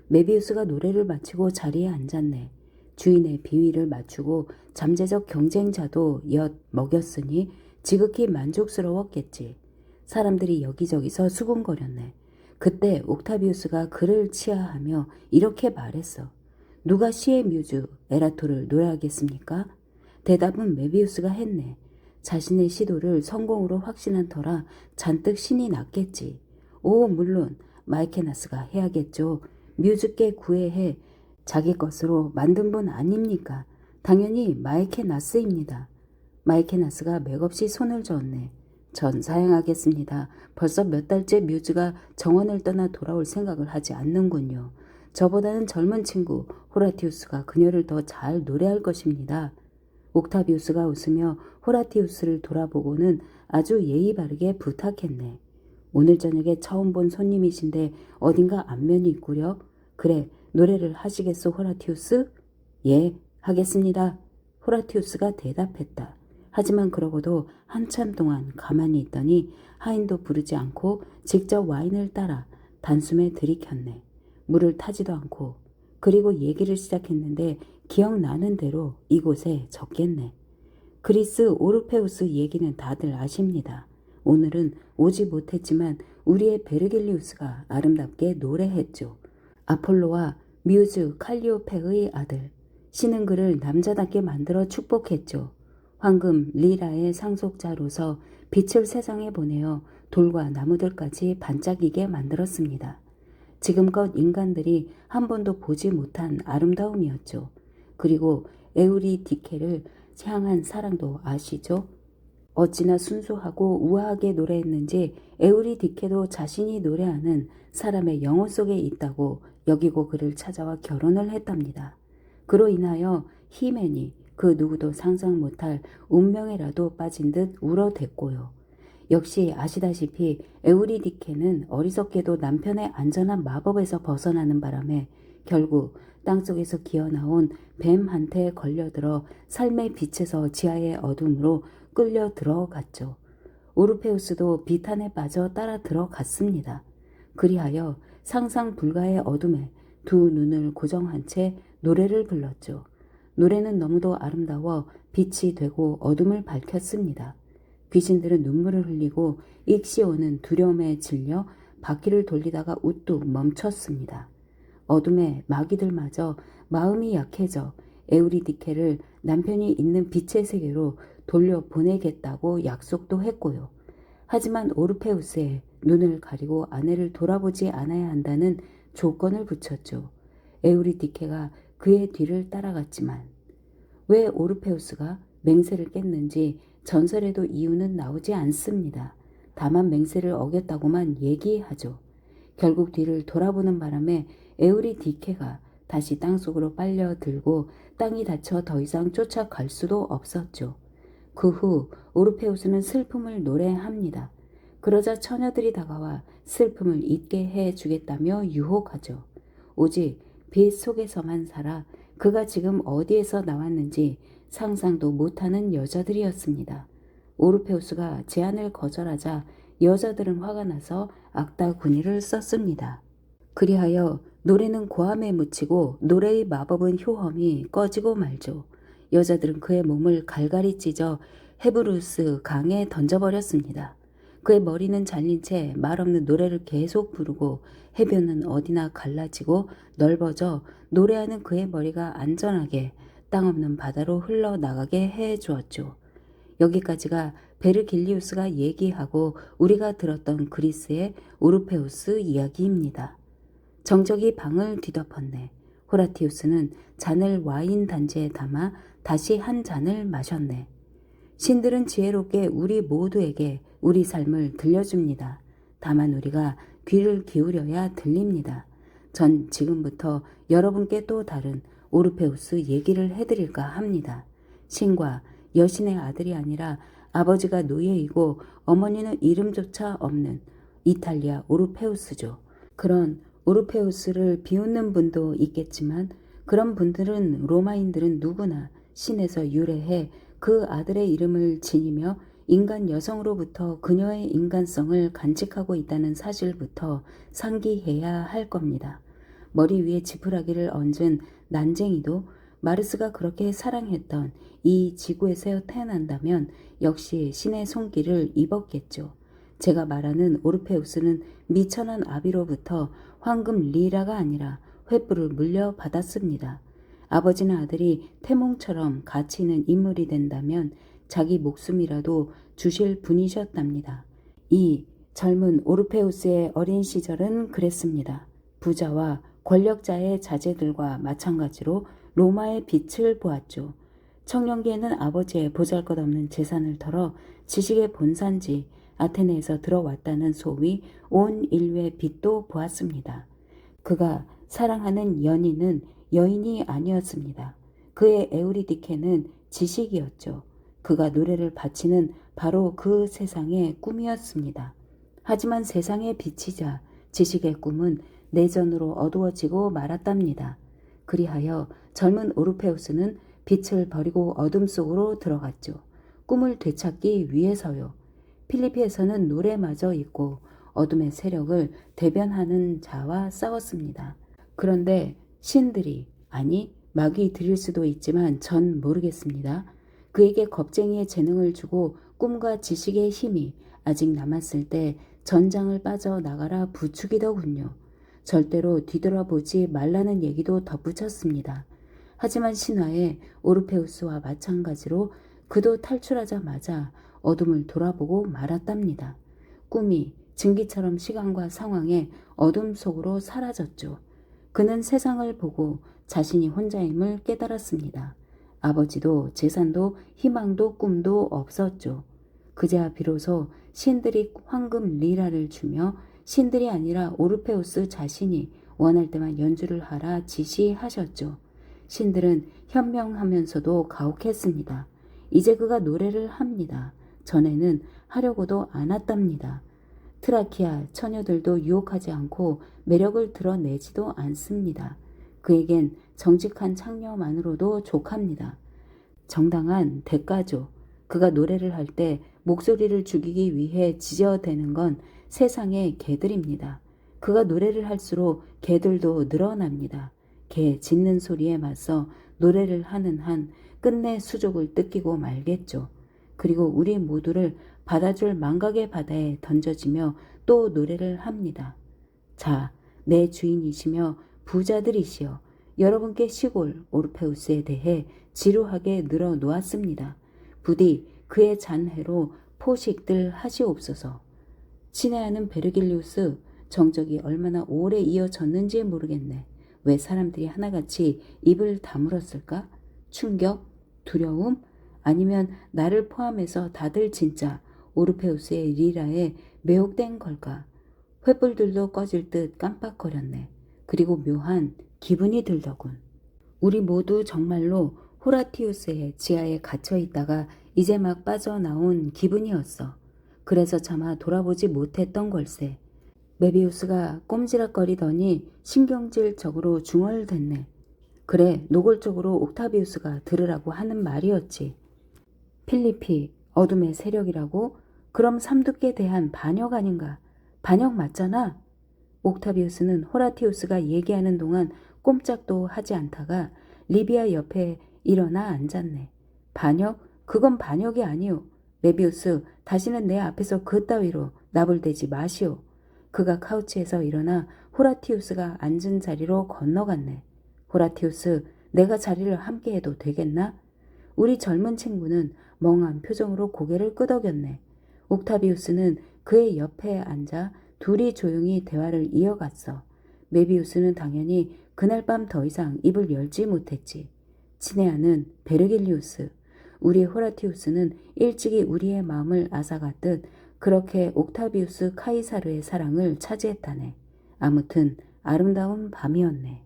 메비우스가 노래를 마치고 자리에 앉았네. 주인의 비위를 맞추고 잠재적 경쟁자도 엿 먹였으니 지극히 만족스러웠겠지. 사람들이 여기저기서 수군거렸네. 그때 옥타비우스가 그를 치하하며 이렇게 말했어. 누가 시의 뮤즈 에라토를 노래하겠습니까? 대답은 메비우스가 했네. 자신의 시도를 성공으로 확신한 터라 잔뜩 신이 났겠지. 오, 물론 마이케나스가 해야겠죠. 뮤즈께 구애해 자기 것으로 만든 분 아닙니까? 당연히 마이케나스입니다. 마이케나스가 맥없이 손을 저었네. 전 사양하겠습니다. 벌써 몇 달째 뮤즈가 정원을 떠나 돌아올 생각을 하지 않는군요. 저보다는 젊은 친구 호라티우스가 그녀를 더 잘 노래할 것입니다. 옥타비우스가 웃으며 호라티우스를 돌아보고는 아주 예의 바르게 부탁했네. 오늘 저녁에 처음 본 손님이신데 어딘가 안면이 있구려. 그래, 노래를 하시겠소, 호라티우스? 예, 하겠습니다. 호라티우스가 대답했다. 하지만 그러고도 한참 동안 가만히 있더니 하인도 부르지 않고 직접 와인을 따라 단숨에 들이켰네. 물을 타지도 않고. 그리고 얘기를 시작했는데 기억나는 대로 이곳에 적겠네. 그리스 오르페우스 얘기는 다들 아십니다. 오늘은 오지 못했지만 우리의 베르길리우스가 아름답게 노래했죠. 아폴로와 뮤즈 칼리오페의 아들. 신은 그를 남자답게 만들어 축복했죠. 황금 리라의 상속자로서 빛을 세상에 보내어 돌과 나무들까지 반짝이게 만들었습니다. 지금껏 인간들이 한 번도 보지 못한 아름다움이었죠. 그리고 에우리디케를 향한 사랑도 아시죠? 어찌나 순수하고 우아하게 노래했는지 에우리디케도 자신이 노래하는 사람의 영혼 속에 있다고 여기고 그를 찾아와 결혼을 했답니다. 그로 인하여 히멘이 그 누구도 상상 못할 운명에라도 빠진 듯 울어댔고요. 역시 아시다시피 에우리디케는 어리석게도 남편의 안전한 마법에서 벗어나는 바람에 결국 땅속에서 기어나온 뱀한테 걸려들어 삶의 빛에서 지하의 어둠으로 끌려 들어갔죠. 오르페우스도 비탄에 빠져 따라 들어갔습니다. 그리하여 상상 불가의 어둠에 두 눈을 고정한 채 노래를 불렀죠. 노래는 너무도 아름다워 빛이 되고 어둠을 밝혔습니다. 귀신들은 눈물을 흘리고 익시오는 두려움에 질려 바퀴를 돌리다가 우뚝 멈췄습니다. 어둠의 마귀들마저 마음이 약해져 에우리디케를 남편이 있는 빛의 세계로 돌려보내겠다고 약속도 했고요. 하지만 오르페우스의 눈을 가리고 아내를 돌아보지 않아야 한다는 조건을 붙였죠. 에우리디케가 그의 뒤를 따라갔지만 왜 오르페우스가 맹세를 깼는지 전설에도 이유는 나오지 않습니다. 다만 맹세를 어겼다고만 얘기하죠. 결국 뒤를 돌아보는 바람에 에우리디케가 다시 땅속으로 빨려들고 땅이 닫혀 더 이상 쫓아갈 수도 없었죠. 그 후 오르페우스는 슬픔을 노래합니다. 그러자 처녀들이 다가와 슬픔을 잊게 해주겠다며 유혹하죠. 오직 빛 속에서만 살아 그가 지금 어디에서 나왔는지 상상도 못하는 여자들이었습니다. 오르페우스가 제안을 거절하자 여자들은 화가 나서 악다구니를 썼습니다. 그리하여 노래는 고함에 묻히고 노래의 마법은 효험이 꺼지고 말죠. 여자들은 그의 몸을 갈갈이 찢어 헤브루스 강에 던져버렸습니다. 그의 머리는 잘린 채 말없는 노래를 계속 부르고 해변은 어디나 갈라지고 넓어져 노래하는 그의 머리가 안전하게 땅 없는 바다로 흘러나가게 해주었죠. 여기까지가 베르길리우스가 얘기하고 우리가 들었던 그리스의 오르페우스 이야기입니다. 정적이 방을 뒤덮었네. 호라티우스는 잔을 와인 단지에 담아 다시 한 잔을 마셨네. 신들은 지혜롭게 우리 모두에게 우리 삶을 들려줍니다. 다만 우리가 귀를 기울여야 들립니다. 전 지금부터 여러분께 또 다른 오르페우스 얘기를 해드릴까 합니다. 신과 여신의 아들이 아니라 아버지가 노예이고 어머니는 이름조차 없는 이탈리아 오르페우스죠. 그런 오르페우스를 비웃는 분도 있겠지만 그런 분들은 로마인들은 누구나 신에서 유래해 그 아들의 이름을 지니며 인간 여성으로부터 그녀의 인간성을 간직하고 있다는 사실부터 상기해야 할 겁니다. 머리 위에 지푸라기를 얹은 난쟁이도 마르스가 그렇게 사랑했던 이 지구에서 태어난다면 역시 신의 손길을 입었겠죠. 제가 말하는 오르페우스는 미천한 아비로부터 황금 리라가 아니라 횃불을 물려받았습니다. 아버지나 아들이 태몽처럼 가치 있는 인물이 된다면 자기 목숨이라도 주실 분이셨답니다. 이 젊은 오르페우스의 어린 시절은 그랬습니다. 부자와 권력자의 자제들과 마찬가지로 로마의 빛을 보았죠. 청년기에는 아버지의 보잘것없는 재산을 털어 지식의 본산지 아테네에서 들어왔다는 소위 온 인류의 빛도 보았습니다. 그가 사랑하는 연인은 여인이 아니었습니다. 그의 에우리디케는 지식이었죠. 그가 노래를 바치는 바로 그 세상의 꿈이었습니다. 하지만 세상에 비치자 지식의 꿈은 내전으로 어두워지고 말았답니다. 그리하여 젊은 오르페우스는 빛을 버리고 어둠 속으로 들어갔죠. 꿈을 되찾기 위해서요. 필리피에서는 노래마저 있고 어둠의 세력을 대변하는 자와 싸웠습니다. 그런데 신들이, 아니 마귀들일 수도 있지만 전 모르겠습니다. 그에게 겁쟁이의 재능을 주고 꿈과 지식의 힘이 아직 남았을 때 전장을 빠져나가라 부추기더군요. 절대로 뒤돌아보지 말라는 얘기도 덧붙였습니다. 하지만 신화의 오르페우스와 마찬가지로 그도 탈출하자마자 어둠을 돌아보고 말았답니다. 꿈이 증기처럼 시간과 상황의 어둠 속으로 사라졌죠. 그는 세상을 보고 자신이 혼자임을 깨달았습니다. 아버지도 재산도 희망도 꿈도 없었죠. 그제야 비로소 신들이 황금 리라를 주며 신들이 아니라 오르페우스 자신이 원할 때만 연주를 하라 지시하셨죠. 신들은 현명하면서도 가혹했습니다. 이제 그가 노래를 합니다. 전에는 하려고도 않았답니다. 트라키아 처녀들도 유혹하지 않고 매력을 드러내지도 않습니다. 그에겐 정직한 창녀만으로도 족합니다. 정당한 대가죠. 그가 노래를 할 때 목소리를 죽이기 위해 지저대는 건 세상의 개들입니다. 그가 노래를 할수록 개들도 늘어납니다. 개 짖는 소리에 맞서 노래를 하는 한 끝내 수족을 뜯기고 말겠죠. 그리고 우리 모두를 받아줄 망각의 바다에 던져지며 또 노래를 합니다. 자, 내 주인이시며 부자들이시여, 여러분께 시골 오르페우스에 대해 지루하게 늘어놓았습니다. 부디 그의 잔해로 포식들 하시옵소서. 친애하는 베르길리우스, 정적이 얼마나 오래 이어졌는지 모르겠네. 왜 사람들이 하나같이 입을 다물었을까? 충격? 두려움? 아니면 나를 포함해서 다들 진짜 오르페우스의 리라에 매혹된 걸까? 횃불들도 꺼질 듯 깜빡거렸네. 그리고 묘한 기분이 들더군. 우리 모두 정말로 호라티우스의 지하에 갇혀 있다가 이제 막 빠져나온 기분이었어. 그래서 차마 돌아보지 못했던 걸세. 메비우스가 꼼지락거리더니 신경질적으로 중얼댔네. 그래, 노골적으로 옥타비우스가 들으라고 하는 말이었지. 필리피, 어둠의 세력이라고? 그럼 삼두께 대한 반역 아닌가? 반역 맞잖아? 옥타비우스는 호라티우스가 얘기하는 동안 꼼짝도 하지 않다가 리비아 옆에 일어나 앉았네. 반역? 그건 반역이 아니오. 메비우스, 다시는 내 앞에서 그따위로 나불대지 마시오. 그가 카우치에서 일어나 호라티우스가 앉은 자리로 건너갔네. 호라티우스, 내가 자리를 함께 해도 되겠나? 우리 젊은 친구는 멍한 표정으로 고개를 끄덕였네. 옥타비우스는 그의 옆에 앉아 둘이 조용히 대화를 이어갔어. 메비우스는 당연히 그날 밤 더 이상 입을 열지 못했지. 친애하는 베르길리우스, 우리 호라티우스는 일찍이 우리의 마음을 앗아갔듯 그렇게 옥타비우스 카이사르의 사랑을 차지했다네. 아무튼 아름다운 밤이었네.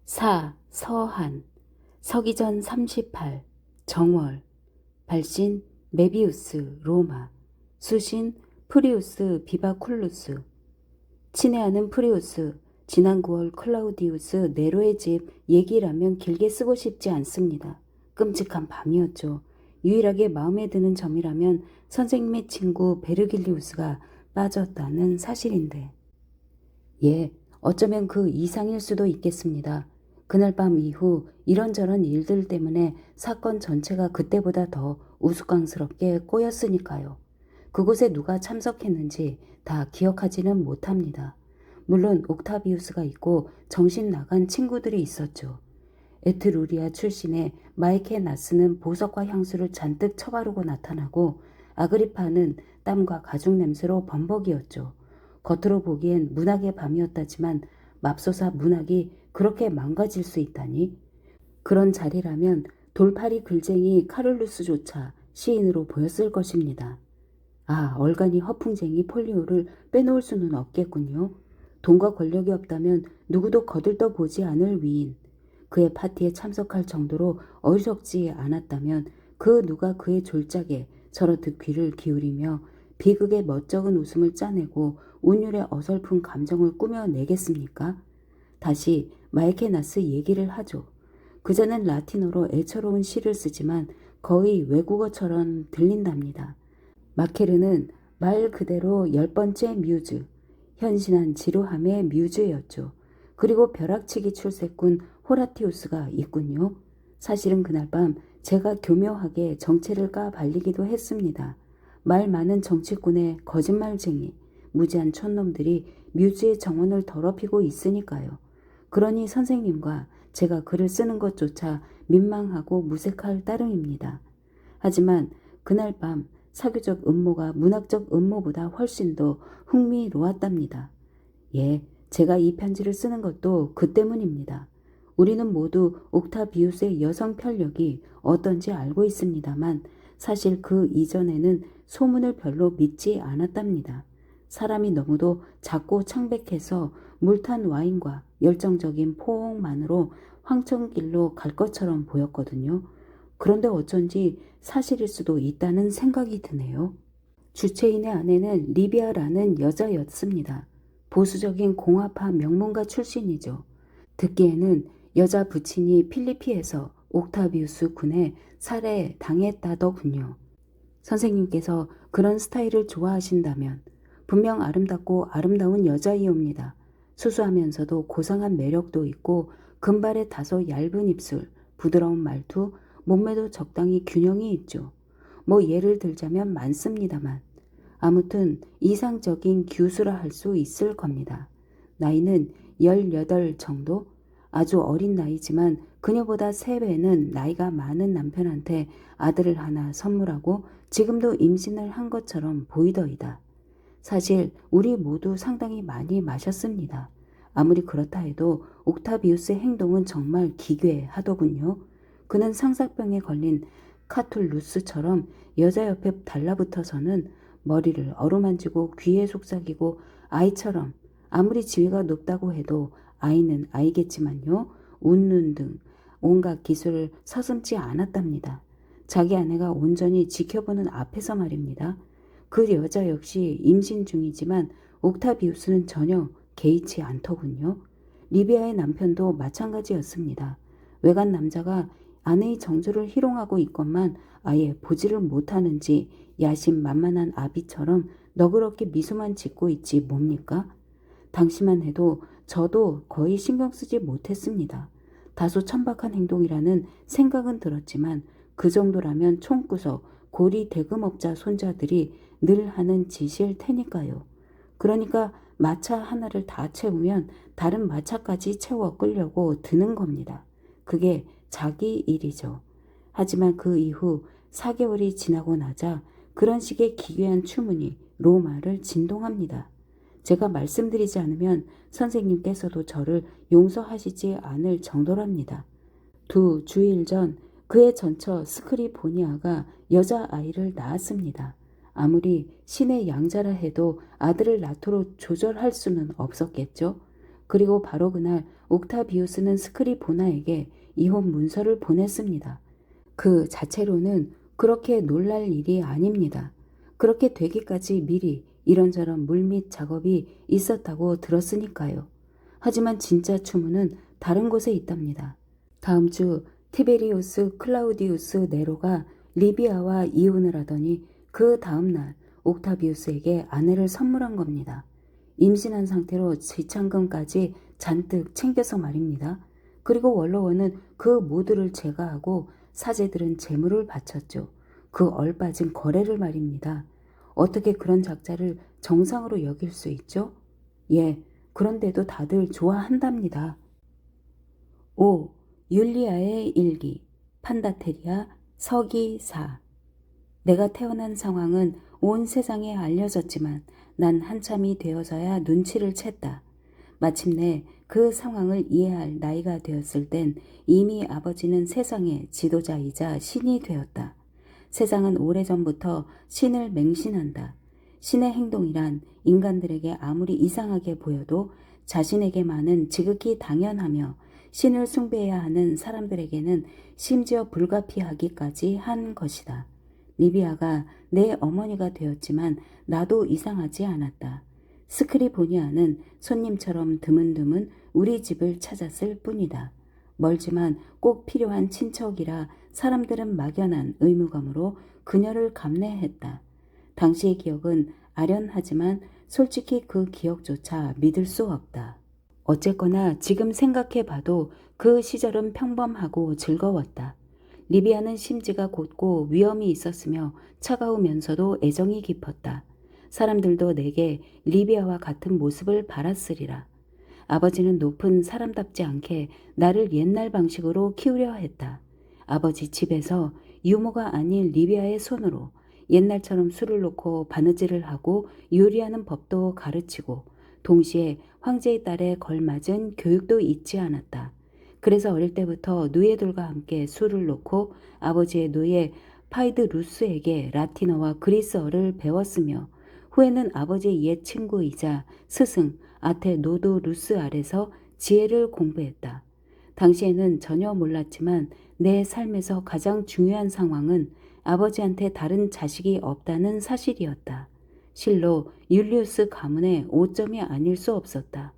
서한, 서기전 38, 정월, 발신 메비우스, 로마, 수신 프리우스 비바쿨루스. 친애하는 프리우스, 지난 9월 클라우디우스 네로의 집 얘기라면 길게 쓰고 싶지 않습니다. 끔찍한 밤이었죠. 유일하게 마음에 드는 점이라면 선생님의 친구 베르길리우스가 빠졌다는 사실인데. 예, 어쩌면 그 이상일 수도 있겠습니다. 그날 밤 이후 이런저런 일들 때문에 사건 전체가 그때보다 더 우스꽝스럽게 꼬였으니까요. 그곳에 누가 참석했는지 다 기억하지는 못합니다. 물론 옥타비우스가 있고 정신 나간 친구들이 있었죠. 에트루리아 출신의 마이케나스는 보석과 향수를 잔뜩 처바르고 나타나고 아그리파는 땀과 가죽 냄새로 범벅이었죠. 겉으로 보기엔 문학의 밤이었다지만 맙소사 문학이 그렇게 망가질 수 있다니? 그런 자리라면 돌팔이 글쟁이 카룰루스조차 시인으로 보였을 것입니다. 아, 얼간이 허풍쟁이 폴리오를 빼놓을 수는 없겠군요. 돈과 권력이 없다면 누구도 거들떠 보지 않을 위인. 그의 파티에 참석할 정도로 어리석지 않았다면 그 누가 그의 졸작에 저렇듯 귀를 기울이며 비극의 멋쩍은 웃음을 짜내고 운율의 어설픈 감정을 꾸며내겠습니까? 다시 마이케나스 얘기를 하죠. 그자는 라틴어로 애처로운 시를 쓰지만 거의 외국어처럼 들린답니다. 마케르는 말 그대로 10번째 뮤즈, 현신한 지루함의 뮤즈였죠. 그리고 벼락치기 출세꾼 호라티우스가 있군요. 사실은 그날 밤 제가 교묘하게 정체를 까발리기도 했습니다. 말 많은 정치꾼의 거짓말쟁이, 무지한 촌놈들이 뮤즈의 정원을 더럽히고 있으니까요. 그러니 선생님과 제가 글을 쓰는 것조차 민망하고 무색할 따름입니다. 하지만 그날 밤 사교적 음모가 문학적 음모보다 훨씬 더 흥미로웠답니다. 예, 제가 이 편지를 쓰는 것도 그 때문입니다. 우리는 모두 옥타비우스의 여성 편력이 어떤지 알고 있습니다만 사실 그 이전에는 소문을 별로 믿지 않았답니다. 사람이 너무도 작고 창백해서 물탄 와인과 열정적인 포옹만으로 황천길로 갈 것처럼 보였거든요. 그런데 어쩐지 사실일 수도 있다는 생각이 드네요. 주체인의 아내는 리비아라는 여자였습니다. 보수적인 공화파 명문가 출신이죠. 듣기에는 여자 부친이 필리피에서 옥타비우스 군에 살해당했다더군요. 선생님께서 그런 스타일을 좋아하신다면 분명 아름답고 아름다운 여자이옵니다. 수수하면서도 고상한 매력도 있고 금발의 다소 얇은 입술, 부드러운 말투, 몸매도 적당히 균형이 있죠. 뭐 예를 들자면 많습니다만 아무튼 이상적인 규수라 할 수 있을 겁니다. 나이는 18 정도? 아주 어린 나이지만 그녀보다 3배는 나이가 많은 남편한테 아들을 하나 선물하고 지금도 임신을 한 것처럼 보이더이다. 사실 우리 모두 상당히 많이 마셨습니다. 아무리 그렇다 해도 옥타비우스의 행동은 정말 기괴하더군요. 그는 상사병에 걸린 카툴루스처럼 여자 옆에 달라붙어서는 머리를 어루만지고 귀에 속삭이고 아이처럼 아무리 지위가 높다고 해도 아이는 아이겠지만요. 웃는 등 온갖 기술을 서슴지 않았답니다. 자기 아내가 온전히 지켜보는 앞에서 말입니다. 그 여자 역시 임신 중이지만 옥타비우스는 전혀 개의치 않더군요. 리비아의 남편도 마찬가지였습니다. 외간 남자가 아내의 정조를 희롱하고 있건만 아예 보지를 못하는지 야심만만한 아비처럼 너그럽게 미소만 짓고 있지 뭡니까? 당시만 해도 저도 거의 신경 쓰지 못했습니다. 다소 천박한 행동이라는 생각은 들었지만 그 정도라면 총구석 고리 대금업자 손자들이 늘 하는 짓일 테니까요. 그러니까 마차 하나를 다 채우면 다른 마차까지 채워 끌려고 드는 겁니다. 그게 자기 일이죠. 하지만 그 이후 4개월이 지나고 나자 그런 식의 기괴한 추문이 로마를 진동합니다. 제가 말씀드리지 않으면 선생님께서도 저를 용서하시지 않을 정도랍니다. 2주일 전 그의 전처 스크리보니아가 여자아이를 낳았습니다. 아무리 신의 양자라 해도 아들을 낳도록 조절할 수는 없었겠죠. 그리고 바로 그날 옥타비우스는 스크리보나에게 이혼 문서를 보냈습니다. 그 자체로는 그렇게 놀랄 일이 아닙니다. 그렇게 되기까지 미리 이런저런 물밑 작업이 있었다고 들었으니까요. 하지만 진짜 추문은 다른 곳에 있답니다. 다음 주 티베리우스 클라우디우스 네로가 리비아와 이혼을 하더니 그 다음 날 옥타비우스에게 아내를 선물한 겁니다. 임신한 상태로 지창금까지 잔뜩 챙겨서 말입니다. 그리고 원로원은 그 모두를 제거하고 사제들은 재물을 바쳤죠. 그 얼빠진 거래를 말입니다. 어떻게 그런 작자를 정상으로 여길 수 있죠? 예, 그런데도 다들 좋아한답니다. 5. 율리아의 일기 판다테리아 서기 4. 내가 태어난 상황은 온 세상에 알려졌지만 난 한참이 되어서야 눈치를 챘다. 마침내 그 상황을 이해할 나이가 되었을 땐 이미 아버지는 세상의 지도자이자 신이 되었다. 세상은 오래전부터 신을 맹신한다. 신의 행동이란 인간들에게 아무리 이상하게 보여도 자신에게만은 지극히 당연하며 신을 숭배해야 하는 사람들에게는 심지어 불가피하기까지 한 것이다. 리비아가 내 어머니가 되었지만 나도 이상하지 않았다. 스크리보니아는 손님처럼 드문드문 우리 집을 찾았을 뿐이다. 멀지만 꼭 필요한 친척이라 사람들은 막연한 의무감으로 그녀를 감내했다. 당시의 기억은 아련하지만 솔직히 그 기억조차 믿을 수 없다. 어쨌거나 지금 생각해봐도 그 시절은 평범하고 즐거웠다. 리비아는 심지가 곧고 위엄이 있었으며 차가우면서도 애정이 깊었다. 사람들도 내게 리비아와 같은 모습을 바랐으리라. 아버지는 높은 사람답지 않게 나를 옛날 방식으로 키우려 했다. 아버지 집에서 유모가 아닌 리비아의 손으로 옛날처럼 술을 놓고 바느질을 하고 요리하는 법도 가르치고 동시에 황제의 딸에 걸맞은 교육도 잊지 않았다. 그래서 어릴 때부터 누이들과 함께 술을 놓고 아버지의 노예 파이드 루스에게 라틴어와 그리스어를 배웠으며 후에는 아버지의 옛 친구이자 스승 아테노도 루스 아래서 지혜를 공부했다. 당시에는 전혀 몰랐지만 내 삶에서 가장 중요한 상황은 아버지한테 다른 자식이 없다는 사실이었다. 실로 율리우스 가문의 오점이 아닐 수 없었다.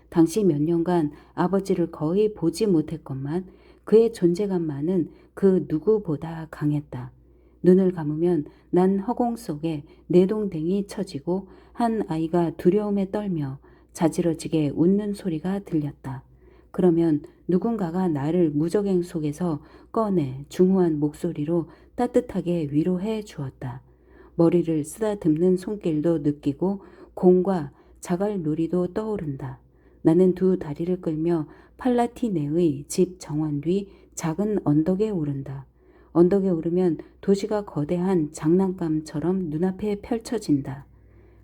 당시 몇 년간 아버지를 거의 보지 못했건만 그의 존재감만은 그 누구보다 강했다. 눈을 감으면 난 허공 속에 내동댕이 쳐지고 한 아이가 두려움에 떨며 자지러지게 웃는 소리가 들렸다. 그러면 누군가가 나를 무적행 속에서 꺼내 중후한 목소리로 따뜻하게 위로해 주었다. 머리를 쓰다듬는 손길도 느끼고 공과 자갈놀이도 떠오른다. 나는 두 다리를 끌며 팔라티네의 집 정원 뒤 작은 언덕에 오른다. 언덕에 오르면 도시가 거대한 장난감처럼 눈앞에 펼쳐진다.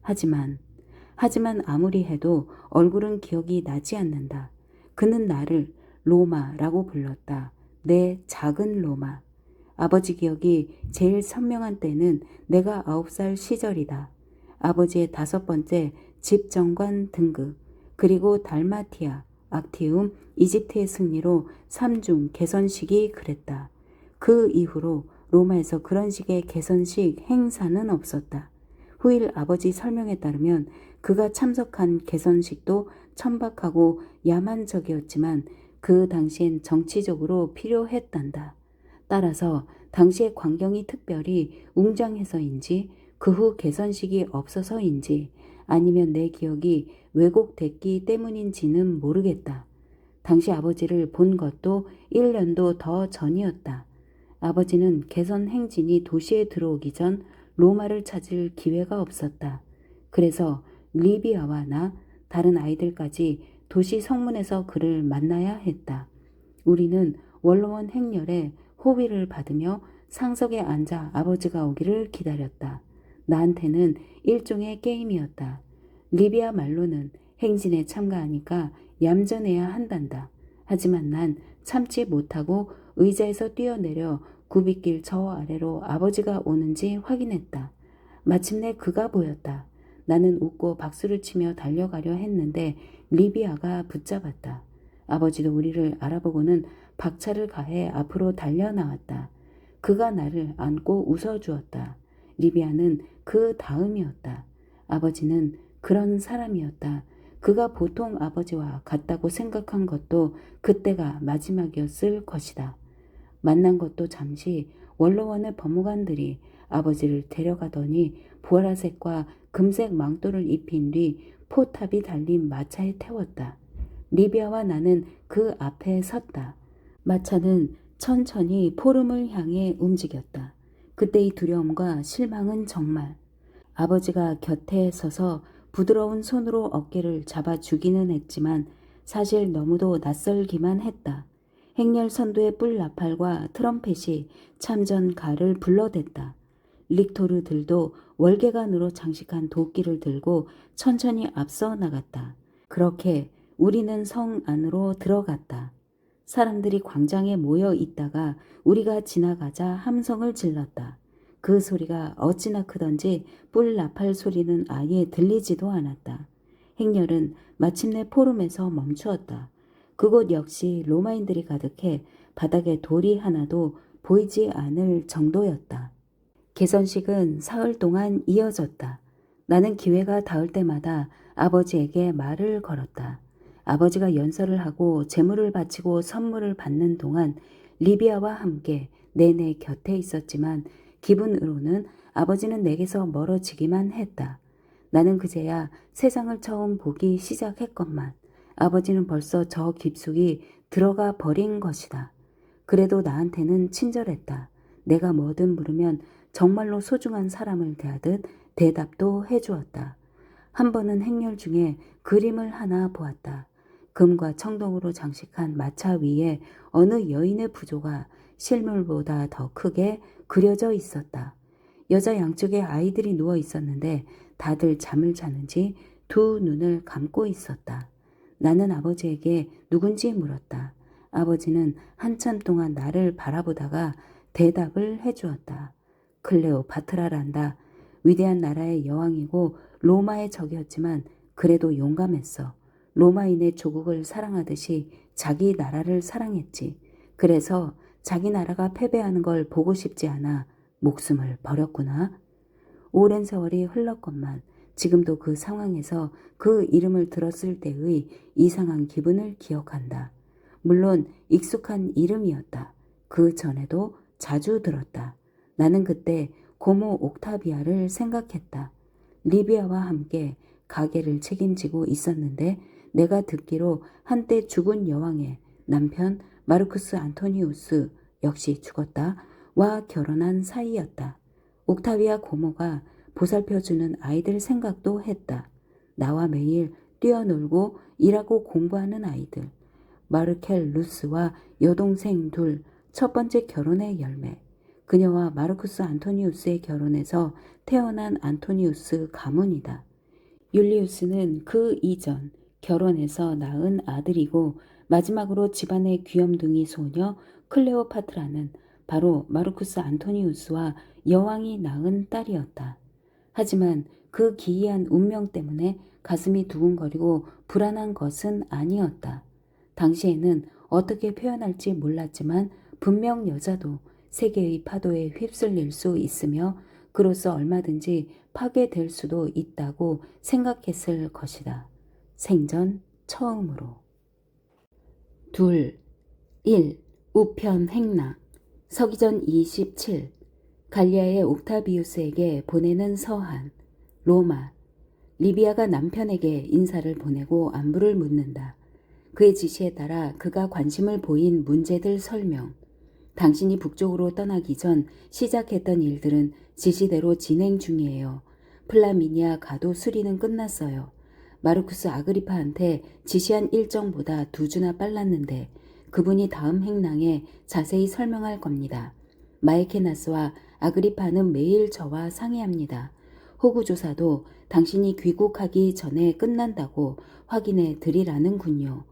하지만 아무리 해도 얼굴은 기억이 나지 않는다. 그는 나를 로마라고 불렀다. 내 작은 로마. 아버지 기억이 제일 선명한 때는 내가 9살 시절이다. 아버지의 5번째 집정관 등극, 그리고 달마티아, 악티움, 이집트의 승리로 3중 개선식이 그랬다. 그 이후로 로마에서 그런 식의 개선식 행사는 없었다. 후일 아버지 설명에 따르면 그가 참석한 개선식도 천박하고 야만적이었지만 그 당시엔 정치적으로 필요했단다. 따라서 당시의 광경이 특별히 웅장해서인지 그 후 개선식이 없어서인지 아니면 내 기억이 왜곡됐기 때문인지는 모르겠다. 당시 아버지를 본 것도 1년도 더 전이었다. 아버지는 개선 행진이 도시에 들어오기 전 로마를 찾을 기회가 없었다. 그래서 리비아와 나, 다른 아이들까지 도시 성문에서 그를 만나야 했다. 우리는 원로원 행렬에 호위를 받으며 상석에 앉아 아버지가 오기를 기다렸다. 나한테는 일종의 게임이었다. 리비아 말로는 행진에 참가하니까 얌전해야 한단다. 하지만 난 참지 못하고 의자에서 뛰어내려 굽이길 저 아래로 아버지가 오는지 확인했다. 마침내 그가 보였다. 나는 웃고 박수를 치며 달려가려 했는데 리비아가 붙잡았다. 아버지도 우리를 알아보고는 박차를 가해 앞으로 달려나왔다. 그가 나를 안고 웃어주었다. 리비아는 그 다음이었다. 아버지는 그런 사람이었다. 그가 보통 아버지와 같다고 생각한 것도 그때가 마지막이었을 것이다. 만난 것도 잠시 원로원의 법무관들이 아버지를 데려가더니 보라색과 금색 망토를 입힌 뒤 포탑이 달린 마차에 태웠다. 리비아와 나는 그 앞에 섰다. 마차는 천천히 포름을 향해 움직였다. 그때의 두려움과 실망은 정말 아버지가 곁에 서서 부드러운 손으로 어깨를 잡아주기는 했지만 사실 너무도 낯설기만 했다. 행렬 선두의 뿔 나팔과 트럼펫이 참전가를 불러댔다. 릭토르들도 월계관으로 장식한 도끼를 들고 천천히 앞서 나갔다. 그렇게 우리는 성 안으로 들어갔다. 사람들이 광장에 모여 있다가 우리가 지나가자 함성을 질렀다. 그 소리가 어찌나 크던지 뿔 나팔 소리는 아예 들리지도 않았다. 행렬은 마침내 포름에서 멈추었다. 그곳 역시 로마인들이 가득해 바닥에 돌이 하나도 보이지 않을 정도였다. 개선식은 사흘 동안 이어졌다. 나는 기회가 닿을 때마다 아버지에게 말을 걸었다. 아버지가 연설을 하고 제물을 바치고 선물을 받는 동안 리비아와 함께 내내 곁에 있었지만 기분으로는 아버지는 내게서 멀어지기만 했다. 나는 그제야 세상을 처음 보기 시작했건만 아버지는 벌써 저 깊숙이 들어가 버린 것이다. 그래도 나한테는 친절했다. 내가 뭐든 물으면 정말로 소중한 사람을 대하듯 대답도 해주었다. 한 번은 행렬 중에 그림을 하나 보았다. 금과 청동으로 장식한 마차 위에 어느 여인의 부조가 실물보다 더 크게 그려져 있었다. 여자 양쪽에 아이들이 누워 있었는데 다들 잠을 자는지 두 눈을 감고 있었다. 나는 아버지에게 누군지 물었다. 아버지는 한참 동안 나를 바라보다가 대답을 해주었다. 클레오파트라란다. 위대한 나라의 여왕이고 로마의 적이었지만 그래도 용감했어. 로마인의 조국을 사랑하듯이 자기 나라를 사랑했지. 그래서 자기 나라가 패배하는 걸 보고 싶지 않아 목숨을 버렸구나. 오랜 세월이 흘렀건만 지금도 그 상황에서 그 이름을 들었을 때의 이상한 기분을 기억한다. 물론 익숙한 이름이었다. 그 전에도 자주 들었다. 나는 그때 고모 옥타비아를 생각했다. 리비아와 함께 가게를 책임지고 있었는데 내가 듣기로 한때 죽은 여왕의 남편 마르쿠스 안토니우스 역시 죽었다. 와 결혼한 사이였다. 옥타비아 고모가 보살펴주는 아이들 생각도 했다. 나와 매일 뛰어놀고 일하고 공부하는 아이들. 마르켈 루스와 여동생 둘, 첫 번째 결혼의 열매. 그녀와 마르쿠스 안토니우스의 결혼에서 태어난 안토니우스 가문이다. 율리우스는 그 이전 결혼해서 낳은 아들이고 마지막으로 집안의 귀염둥이 소녀 클레오파트라는 바로 마르쿠스 안토니우스와 여왕이 낳은 딸이었다. 하지만 그 기이한 운명 때문에 가슴이 두근거리고 불안한 것은 아니었다. 당시에는 어떻게 표현할지 몰랐지만 분명 여자도 세계의 파도에 휩쓸릴 수 있으며 그로써 얼마든지 파괴될 수도 있다고 생각했을 것이다. 생전 처음으로. 1. 우편 행랑. 서기전 27. 갈리아의 옥타비우스에게 보내는 서한. 로마. 리비아가 남편에게 인사를 보내고 안부를 묻는다. 그의 지시에 따라 그가 관심을 보인 문제들 설명. 당신이 북쪽으로 떠나기 전 시작했던 일들은 지시대로 진행 중이에요. 플라미니아 가도 수리는 끝났어요. 마르쿠스 아그리파한테 지시한 일정보다 2주나 빨랐는데 그분이 다음 행랑에 자세히 설명할 겁니다. 마에케나스와 아그리파는 매일 저와 상의합니다. 호구조사도 당신이 귀국하기 전에 끝난다고 확인해 드리라는군요.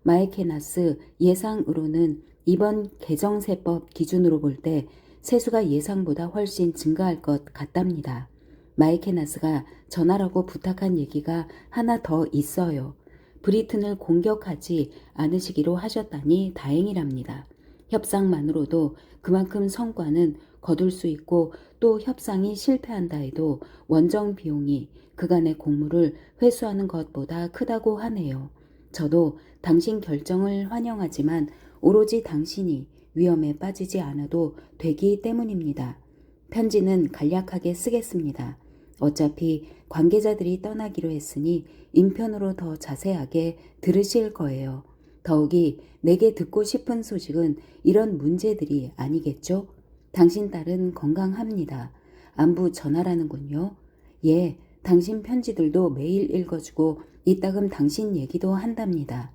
마에케나스 예상으로는 이번 개정세법 기준으로 볼 때 세수가 예상보다 훨씬 증가할 것 같답니다. 마에케나스가 전하라고 부탁한 얘기가 하나 더 있어요. 브리튼을 공격하지 않으시기로 하셨다니 다행이랍니다. 협상만으로도 그만큼 성과는 거둘 수 있고 또 협상이 실패한다 해도 원정 비용이 그간의 공물을 회수하는 것보다 크다고 하네요. 저도 당신 결정을 환영하지만 오로지 당신이 위험에 빠지지 않아도 되기 때문입니다. 편지는 간략하게 쓰겠습니다. 어차피 관계자들이 떠나기로 했으니 인편으로 더 자세하게 들으실 거예요. 더욱이 내게 듣고 싶은 소식은 이런 문제들이 아니겠죠? 당신 딸은 건강합니다. 안부 전하라는군요. 예, 당신 편지들도 매일 읽어주고 이따금 당신 얘기도 한답니다.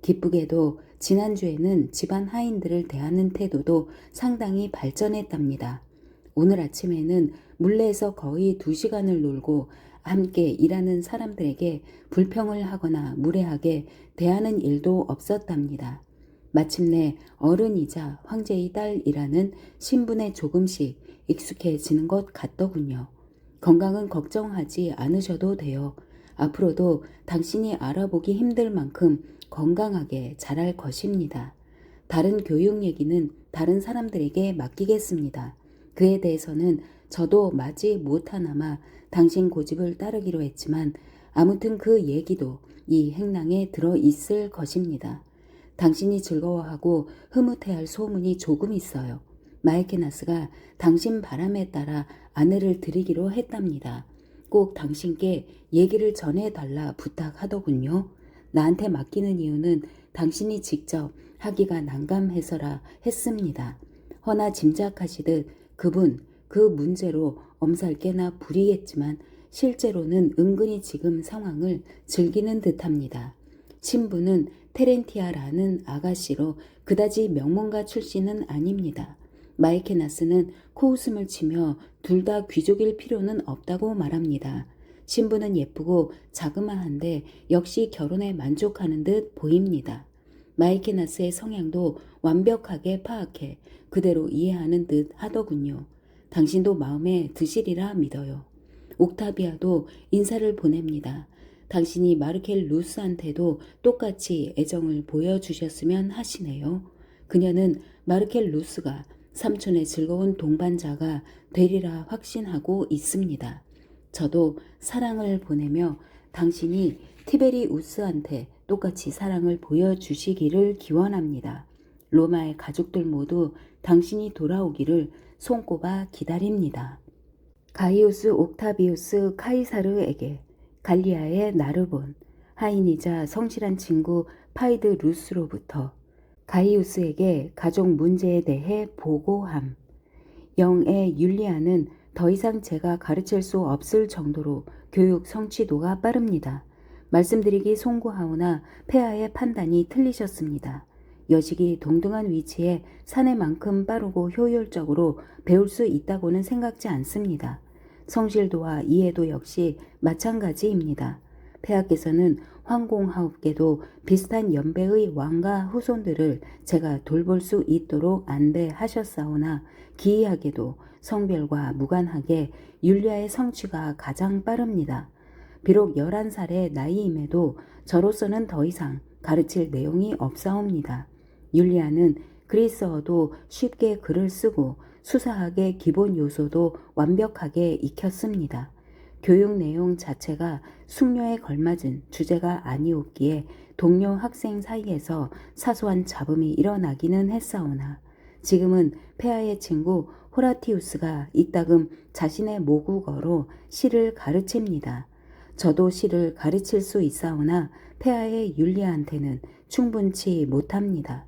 기쁘게도 지난주에는 집안 하인들을 대하는 태도도 상당히 발전했답니다. 오늘 아침에는 물레에서 거의 2시간을 놀고 함께 일하는 사람들에게 불평을 하거나 무례하게 대하는 일도 없었답니다. 마침내 어른이자 황제의 딸이라는 신분에 조금씩 익숙해지는 것 같더군요. 건강은 걱정하지 않으셔도 돼요. 앞으로도 당신이 알아보기 힘들 만큼 건강하게 자랄 것입니다. 다른 교육 얘기는 다른 사람들에게 맡기겠습니다. 그에 대해서는 저도 마지 못하나마 당신 고집을 따르기로 했지만 아무튼 그 얘기도 이 행랑에 들어 있을 것입니다. 당신이 즐거워하고 흐뭇해할 소문이 조금 있어요. 마에케나스가 당신 바람에 따라 아내를 드리기로 했답니다. 꼭 당신께 얘기를 전해달라 부탁하더군요. 나한테 맡기는 이유는 당신이 직접 하기가 난감해서라 했습니다. 허나 짐작하시듯 그분 그 문제로 엄살깨나 부리겠지만 실제로는 은근히 지금 상황을 즐기는 듯합니다. 신부는 테렌티아라는 아가씨로 그다지 명문가 출신은 아닙니다. 마이케나스는 코웃음을 치며 둘 다 귀족일 필요는 없다고 말합니다. 신부는 예쁘고 자그마한데 역시 결혼에 만족하는 듯 보입니다. 마이케나스의 성향도 완벽하게 파악해 그대로 이해하는 듯 하더군요. 당신도 마음에 드시리라 믿어요. 옥타비아도 인사를 보냅니다. 당신이 마르켈 루스한테도 똑같이 애정을 보여주셨으면 하시네요. 그녀는 마르켈 루스가 삼촌의 즐거운 동반자가 되리라 확신하고 있습니다. 저도 사랑을 보내며 당신이 티베리우스한테 똑같이 사랑을 보여주시기를 기원합니다. 로마의 가족들 모두 당신이 돌아오기를 손꼽아 기다립니다. 가이우스 옥타비우스 카이사르에게 갈리아의 나르본, 하인이자 성실한 친구 파이드 루스로부터 가이우스에게 가족 문제에 대해 보고함. 영의 율리아는 더 이상 제가 가르칠 수 없을 정도로 교육 성취도가 빠릅니다. 말씀드리기 송구하오나 폐하의 판단이 틀리셨습니다. 여식이 동등한 위치에 사내만큼 빠르고 효율적으로 배울 수 있다고는 생각지 않습니다. 성실도와 이해도 역시 마찬가지입니다. 폐하께서는 황공하옵게도 비슷한 연배의 왕과 후손들을 제가 돌볼 수 있도록 안배하셨사오나 기이하게도 성별과 무관하게 율리아의 성취가 가장 빠릅니다. 비록 11살의 나이임에도 저로서는 더 이상 가르칠 내용이 없사옵니다. 율리아는 그리스어도 쉽게 글을 쓰고 수사하게 기본 요소도 완벽하게 익혔습니다. 교육 내용 자체가 숙녀에 걸맞은 주제가 아니었기에 동료 학생 사이에서 사소한 잡음이 일어나기는 했사오나 지금은 폐하의 친구 호라티우스가 이따금 자신의 모국어로 시를 가르칩니다. 저도 시를 가르칠 수 있사오나 폐하의 율리아한테는 충분치 못합니다.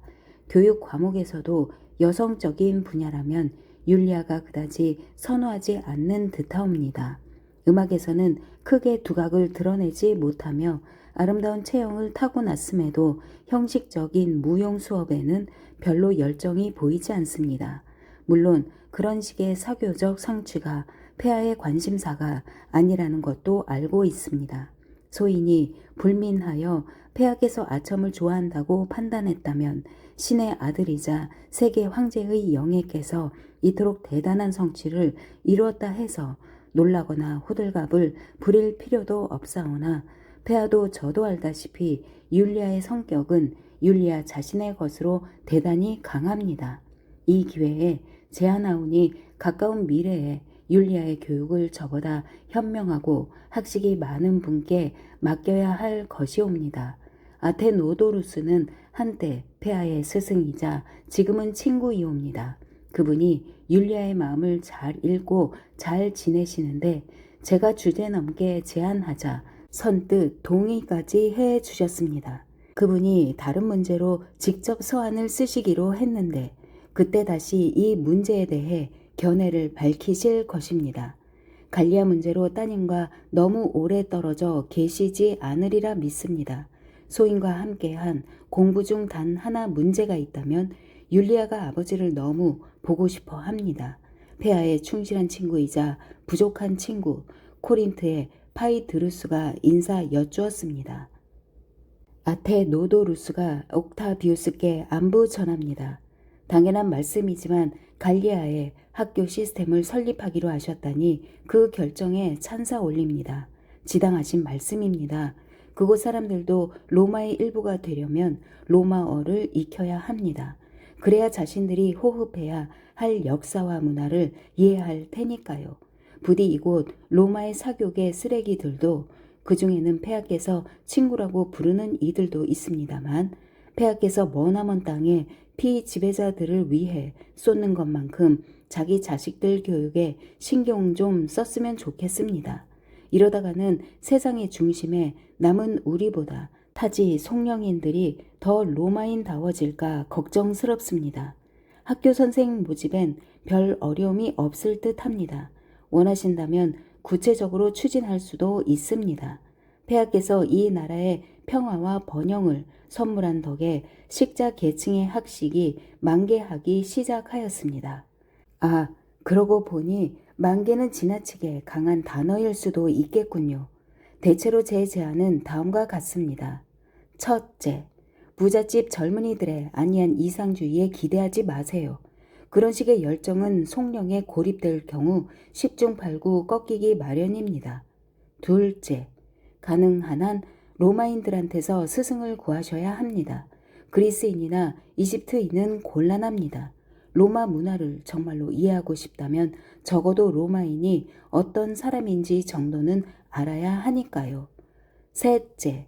교육 과목에서도 여성적인 분야라면 율리아가 그다지 선호하지 않는 듯하옵니다. 음악에서는 크게 두각을 드러내지 못하며 아름다운 체형을 타고났음에도 형식적인 무용 수업에는 별로 열정이 보이지 않습니다. 물론 그런 식의 사교적 성취가 폐하의 관심사가 아니라는 것도 알고 있습니다. 소인이 불민하여 폐하께서 아첨을 좋아한다고 판단했다면 신의 아들이자 세계 황제의 영예께서 이토록 대단한 성취를 이루었다 해서 놀라거나 호들갑을 부릴 필요도 없사오나 폐하도 저도 알다시피 율리아의 성격은 율리아 자신의 것으로 대단히 강합니다. 이 기회에 제안하오니 가까운 미래에 율리아의 교육을 저보다 현명하고 학식이 많은 분께 맡겨야 할 것이옵니다. 아테노도루스는 한때 폐하의 스승이자 지금은 친구이옵니다. 그분이 율리아의 마음을 잘 읽고 잘 지내시는데 제가 주제넘게 제안하자 선뜻 동의까지 해 주셨습니다. 그분이 다른 문제로 직접 서한을 쓰시기로 했는데 그때 다시 이 문제에 대해 견해를 밝히실 것입니다. 갈리아 문제로 따님과 너무 오래 떨어져 계시지 않으리라 믿습니다. 소인과 함께한 공부 중 단 하나 문제가 있다면 율리아가 아버지를 너무 보고 싶어 합니다. 폐하의 충실한 친구이자 부족한 친구 코린트의 파이드루스가 인사 여쭈었습니다. 아테노도루스가 옥타비우스께 안부 전합니다. 당연한 말씀이지만 갈리아에 학교 시스템을 설립하기로 하셨다니 그 결정에 찬사 올립니다. 지당하신 말씀입니다. 그곳 사람들도 로마의 일부가 되려면 로마어를 익혀야 합니다. 그래야 자신들이 호흡해야 할 역사와 문화를 이해할 테니까요. 부디 이곳 로마의 사교계 쓰레기들도, 그 중에는 폐하께서 친구라고 부르는 이들도 있습니다만, 폐하께서 머나먼 땅에 피지배자들을 위해 쏟는 것만큼 자기 자식들 교육에 신경 좀 썼으면 좋겠습니다. 이러다가는 세상의 중심에 남은 우리보다 타지 송령인들이 더 로마인다워질까 걱정스럽습니다. 학교 선생 모집엔 별 어려움이 없을 듯 합니다. 원하신다면 구체적으로 추진할 수도 있습니다. 폐하께서 이 나라의 평화와 번영을 선물한 덕에 식자 계층의 학식이 만개하기 시작하였습니다. 아, 그러고 보니 만개는 지나치게 강한 단어일 수도 있겠군요. 대체로 제 제안은 다음과 같습니다. 첫째, 부잣집 젊은이들의 안이한 이상주의에 기대하지 마세요. 그런 식의 열정은 속령에 고립될 경우 10중 8구 꺾이기 마련입니다. 둘째, 가능한 한 로마인들한테서 스승을 구하셔야 합니다. 그리스인이나 이집트인은 곤란합니다. 로마 문화를 정말로 이해하고 싶다면 적어도 로마인이 어떤 사람인지 정도는 알아야 하니까요. 셋째,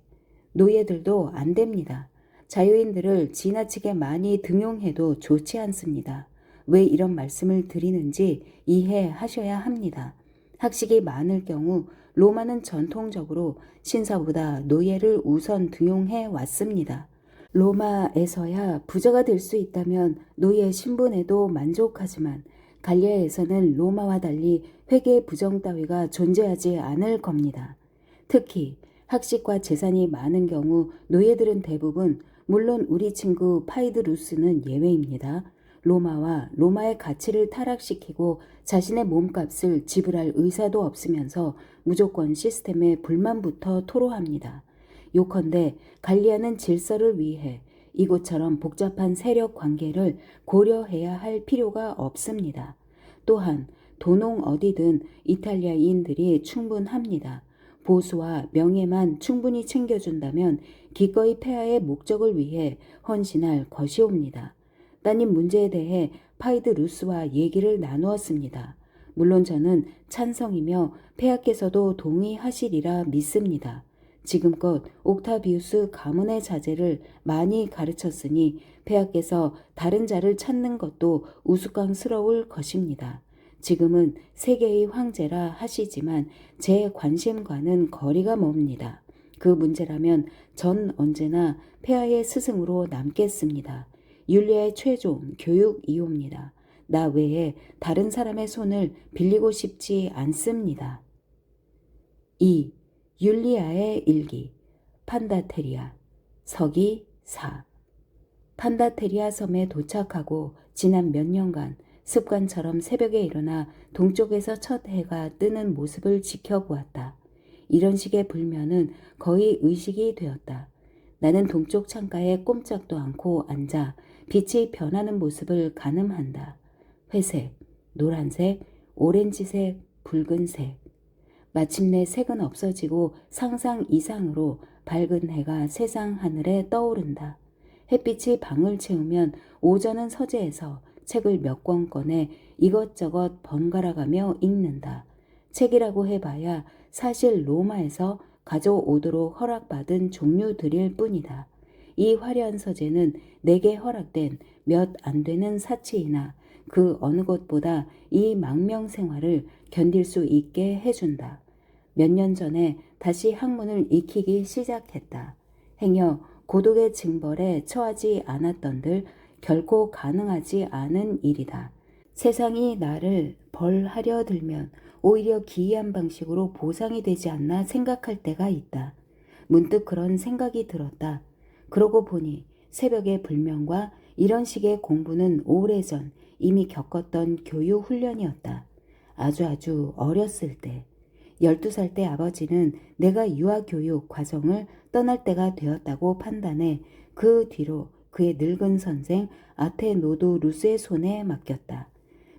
노예들도 안 됩니다. 자유인들을 지나치게 많이 등용해도 좋지 않습니다. 왜 이런 말씀을 드리는지 이해하셔야 합니다. 학식이 많을 경우 로마는 전통적으로 신사보다 노예를 우선 등용해 왔습니다. 로마에서야 부자가 될 수 있다면 노예 신분에도 만족하지만 갈리아에서는 로마와 달리 회계 부정 따위가 존재하지 않을 겁니다. 특히 학식과 재산이 많은 경우 노예들은 대부분, 물론 우리 친구 파이드루스는 예외입니다. 로마와 로마의 가치를 타락시키고 자신의 몸값을 지불할 의사도 없으면서 무조건 시스템에 불만부터 토로합니다. 요컨대 갈리아는 질서를 위해 이곳처럼 복잡한 세력 관계를 고려해야 할 필요가 없습니다. 또한 도농 어디든 이탈리아인들이 충분합니다. 보수와 명예만 충분히 챙겨준다면 기꺼이 폐하의 목적을 위해 헌신할 것이옵니다. 따님 문제에 대해 파이드루스와 얘기를 나누었습니다. 물론 저는 찬성이며 폐하께서도 동의하시리라 믿습니다. 지금껏 옥타비우스 가문의 자제를 많이 가르쳤으니 폐하께서 다른 자를 찾는 것도 우스꽝스러울 것입니다. 지금은 세계의 황제라 하시지만 제 관심과는 거리가 멉니다. 그 문제라면 전 언제나 폐하의 스승으로 남겠습니다. 율리아의 최종 교육이옵니다. 나 외에 다른 사람의 손을 빌리고 싶지 않습니다. 2. 율리아의 일기. 판다테리아. 서기 4. 판다테리아 섬에 도착하고 지난 몇 년간 습관처럼 새벽에 일어나 동쪽에서 첫 해가 뜨는 모습을 지켜보았다. 이런 식의 불면은 거의 의식이 되었다. 나는 동쪽 창가에 꼼짝도 않고 앉아 빛이 변하는 모습을 가늠한다. 회색, 노란색, 오렌지색, 붉은색. 마침내 색은 없어지고 상상 이상으로 밝은 해가 세상 하늘에 떠오른다. 햇빛이 방을 채우면 오전은 서재에서 책을 몇 권 꺼내 이것저것 번갈아가며 읽는다. 책이라고 해봐야 사실 로마에서 가져오도록 허락받은 종류들일 뿐이다. 이 화려한 서재는 내게 허락된 몇 안 되는 사치이나 그 어느 것보다 이 망명 생활을 견딜 수 있게 해준다. 몇 년 전에 다시 학문을 익히기 시작했다. 행여 고독의 징벌에 처하지 않았던들 결코 가능하지 않은 일이다. 세상이 나를 벌하려 들면 오히려 기이한 방식으로 보상이 되지 않나 생각할 때가 있다. 문득 그런 생각이 들었다. 그러고 보니 새벽의 불면과 이런 식의 공부는 오래전 이미 겪었던 교육 훈련이었다. 아주 어렸을 때. 12살 때 아버지는 내가 유아교육 과정을 떠날 때가 되었다고 판단해 그 뒤로 그의 늙은 선생 아테노도 루스의 손에 맡겼다.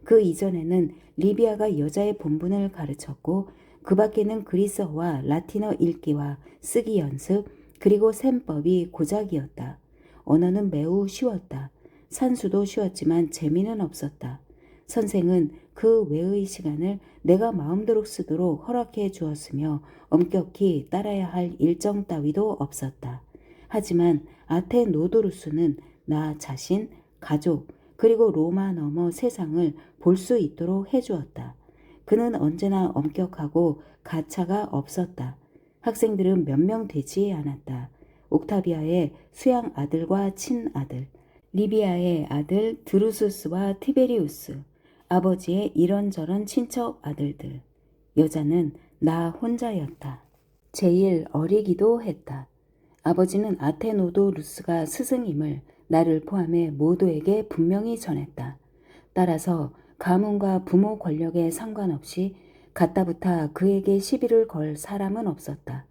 그 이전에는 리비아가 여자의 본분을 가르쳤고 그 밖에는 그리스어와 라틴어 읽기와 쓰기 연습 그리고 셈법이 고작이었다. 언어는 매우 쉬웠다. 산수도 쉬웠지만 재미는 없었다. 선생은 그 외의 시간을 내가 마음대로 쓰도록 허락해 주었으며 엄격히 따라야 할 일정 따위도 없었다. 하지만 아테노도루스는 나 자신, 가족, 그리고 로마 너머 세상을 볼 수 있도록 해주었다. 그는 언제나 엄격하고 가차가 없었다. 학생들은 몇 명 되지 않았다. 옥타비아의 수양 아들과 친아들, 리비아의 아들 드루수스와 티베리우스, 아버지의 이런저런 친척 아들들. 여자는 나 혼자였다. 제일 어리기도 했다. 아버지는 아테노도루스가 스승임을 나를 포함해 모두에게 분명히 전했다. 따라서 가문과 부모 권력에 상관없이 갖다부타 그에게 시비를 걸 사람은 없었다.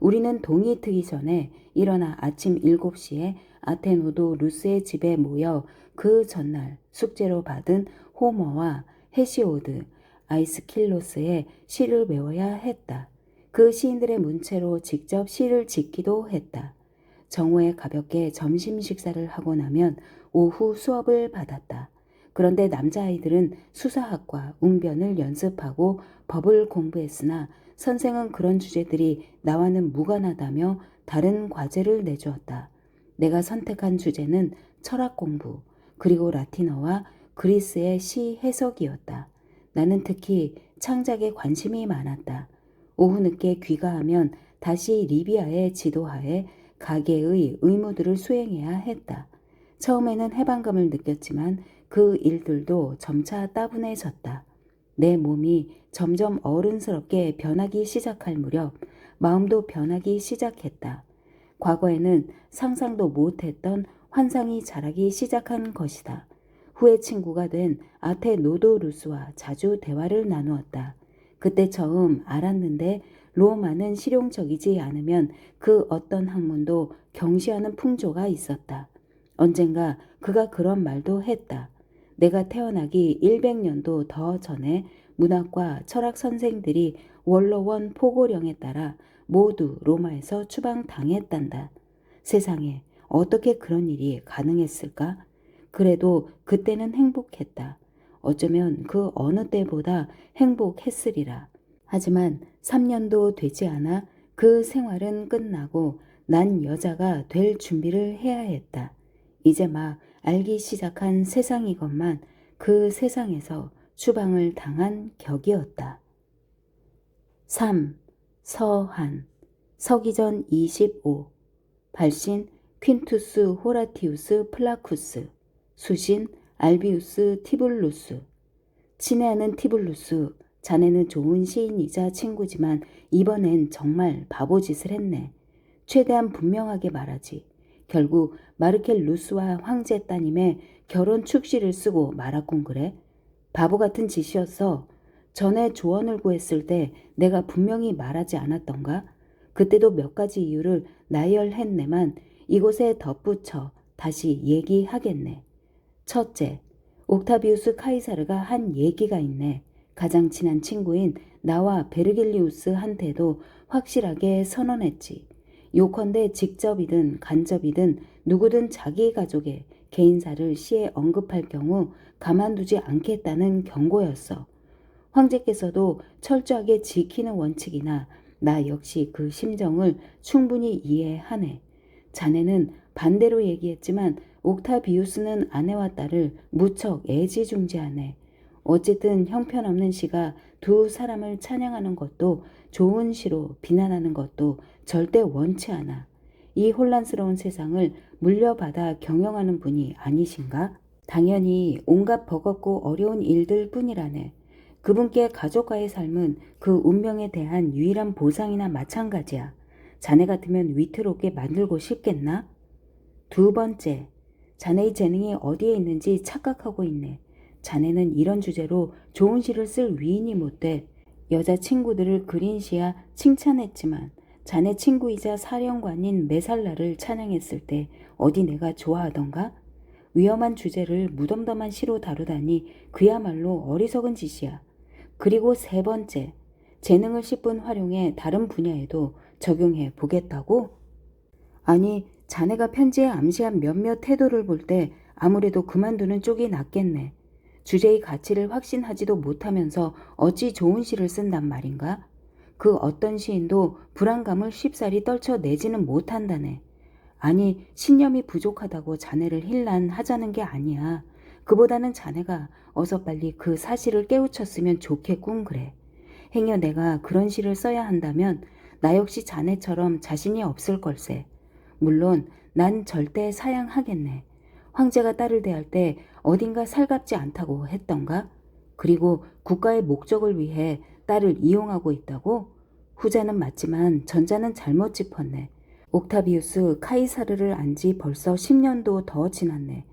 우리는 동이 트기 전에 일어나 아침 7시에 아테노도루스의 집에 모여 그 전날 숙제로 받은 호머와 헤시오드, 아이스킬로스의 시를 외워야 했다. 그 시인들의 문체로 직접 시를 짓기도 했다. 정오에 가볍게 점심 식사를 하고 나면 오후 수업을 받았다. 그런데 남자아이들은 수사학과 웅변을 연습하고 법을 공부했으나 선생은 그런 주제들이 나와는 무관하다며 다른 과제를 내주었다. 내가 선택한 주제는 철학 공부, 그리고 라틴어와 그리스의 시 해석이었다. 나는 특히 창작에 관심이 많았다. 오후 늦게 귀가하면 다시 리비아의 지도하에 가게의 의무들을 수행해야 했다. 처음에는 해방감을 느꼈지만 그 일들도 점차 따분해졌다. 내 몸이 점점 어른스럽게 변하기 시작할 무렵 마음도 변하기 시작했다. 과거에는 상상도 못했던 환상이 자라기 시작한 것이다. 후에 친구가 된 아테노도루스와 자주 대화를 나누었다. 그때 처음 알았는데 로마는 실용적이지 않으면 그 어떤 학문도 경시하는 풍조가 있었다. 언젠가 그가 그런 말도 했다. 내가 태어나기 100년도 더 전에 문학과 철학 선생들이 원로원 포고령에 따라 모두 로마에서 추방당했단다. 세상에 어떻게 그런 일이 가능했을까? 그래도 그때는 행복했다. 어쩌면 그 어느 때보다 행복했으리라. 하지만 3년도 되지 않아 그 생활은 끝나고 난 여자가 될 준비를 해야 했다. 이제 막 알기 시작한 세상이건만 그 세상에서 추방을 당한 격이었다. 3. 서한 서기전 25 발신 퀸투스 호라티우스 플라쿠스 수신 알비우스 티불루스 친애하는 티불루스 자네는 좋은 시인이자 친구지만 이번엔 정말 바보짓을 했네. 최대한 분명하게 말하지. 결국 마르켈 루스와 황제 따님의 결혼 축시를 쓰고 말았군 그래? 바보 같은 짓이었어. 전에 조언을 구했을 때 내가 분명히 말하지 않았던가? 그때도 몇 가지 이유를 나열했네만 이곳에 덧붙여 다시 얘기하겠네. 첫째, 옥타비우스 카이사르가 한 얘기가 있네. 가장 친한 친구인 나와 베르길리우스한테도 확실하게 선언했지. 요컨대 직접이든 간접이든 누구든 자기 가족의 개인사를 시에 언급할 경우 가만두지 않겠다는 경고였어. 황제께서도 철저하게 지키는 원칙이나 나 역시 그 심정을 충분히 이해하네. 자네는 반대로 얘기했지만 옥타비우스는 아내와 딸을 무척 애지중지하네. 어쨌든 형편없는 시가 두 사람을 찬양하는 것도 좋은 시로 비난하는 것도 절대 원치 않아. 이 혼란스러운 세상을 물려받아 경영하는 분이 아니신가? 당연히 온갖 버겁고 어려운 일들 뿐이라네. 그분께 가족과의 삶은 그 운명에 대한 유일한 보상이나 마찬가지야. 자네 같으면 위태롭게 만들고 싶겠나? 두 번째, 자네의 재능이 어디에 있는지 착각하고 있네. 자네는 이런 주제로 좋은 시를 쓸 위인이 못돼. 여자친구들을 그린 시야 칭찬했지만 자네 친구이자 사령관인 메살라를 찬양했을 때 어디 내가 좋아하던가? 위험한 주제를 무덤덤한 시로 다루다니 그야말로 어리석은 짓이야. 그리고 세 번째, 재능을 10분 활용해 다른 분야에도 적용해 보겠다고? 아니, 자네가 편지에 암시한 몇몇 태도를 볼 때 아무래도 그만두는 쪽이 낫겠네. 주제의 가치를 확신하지도 못하면서 어찌 좋은 시를 쓴단 말인가? 그 어떤 시인도 불안감을 쉽사리 떨쳐내지는 못한다네. 아니, 신념이 부족하다고 자네를 힐난하자는 게 아니야. 그보다는 자네가 어서 빨리 그 사실을 깨우쳤으면 좋겠군 그래. 행여 내가 그런 시를 써야 한다면 나 역시 자네처럼 자신이 없을 걸세. 물론 난 절대 사양하겠네. 황제가 딸을 대할 때 어딘가 살갑지 않다고 했던가? 그리고 국가의 목적을 위해 딸을 이용하고 있다고? 후자는 맞지만 전자는 잘못 짚었네. 옥타비우스 카이사르를 안 지 벌써 10년도 더 지났네.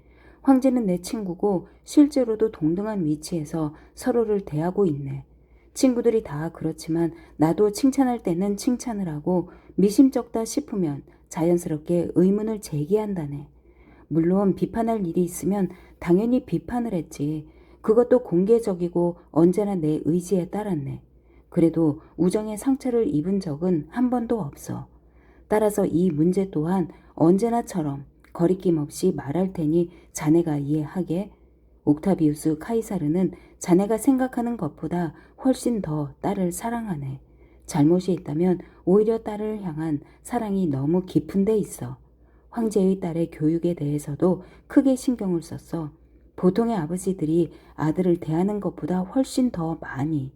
황제는 내 친구고 실제로도 동등한 위치에서 서로를 대하고 있네. 친구들이 다 그렇지만 나도 칭찬할 때는 칭찬을 하고 미심쩍다 싶으면 자연스럽게 의문을 제기한다네. 물론 비판할 일이 있으면 당연히 비판을 했지. 그것도 공개적이고 언제나 내 의지에 따랐네. 그래도 우정의 상처를 입은 적은 한 번도 없어. 따라서 이 문제 또한 언제나처럼 거리낌 없이 말할 테니 자네가 이해하게. 옥타비우스 카이사르는 자네가 생각하는 것보다 훨씬 더 딸을 사랑하네. 잘못이 있다면 오히려 딸을 향한 사랑이 너무 깊은 데 있어. 황제의 딸의 교육에 대해서도 크게 신경을 썼어. 보통의 아버지들이 아들을 대하는 것보다 훨씬 더 많이.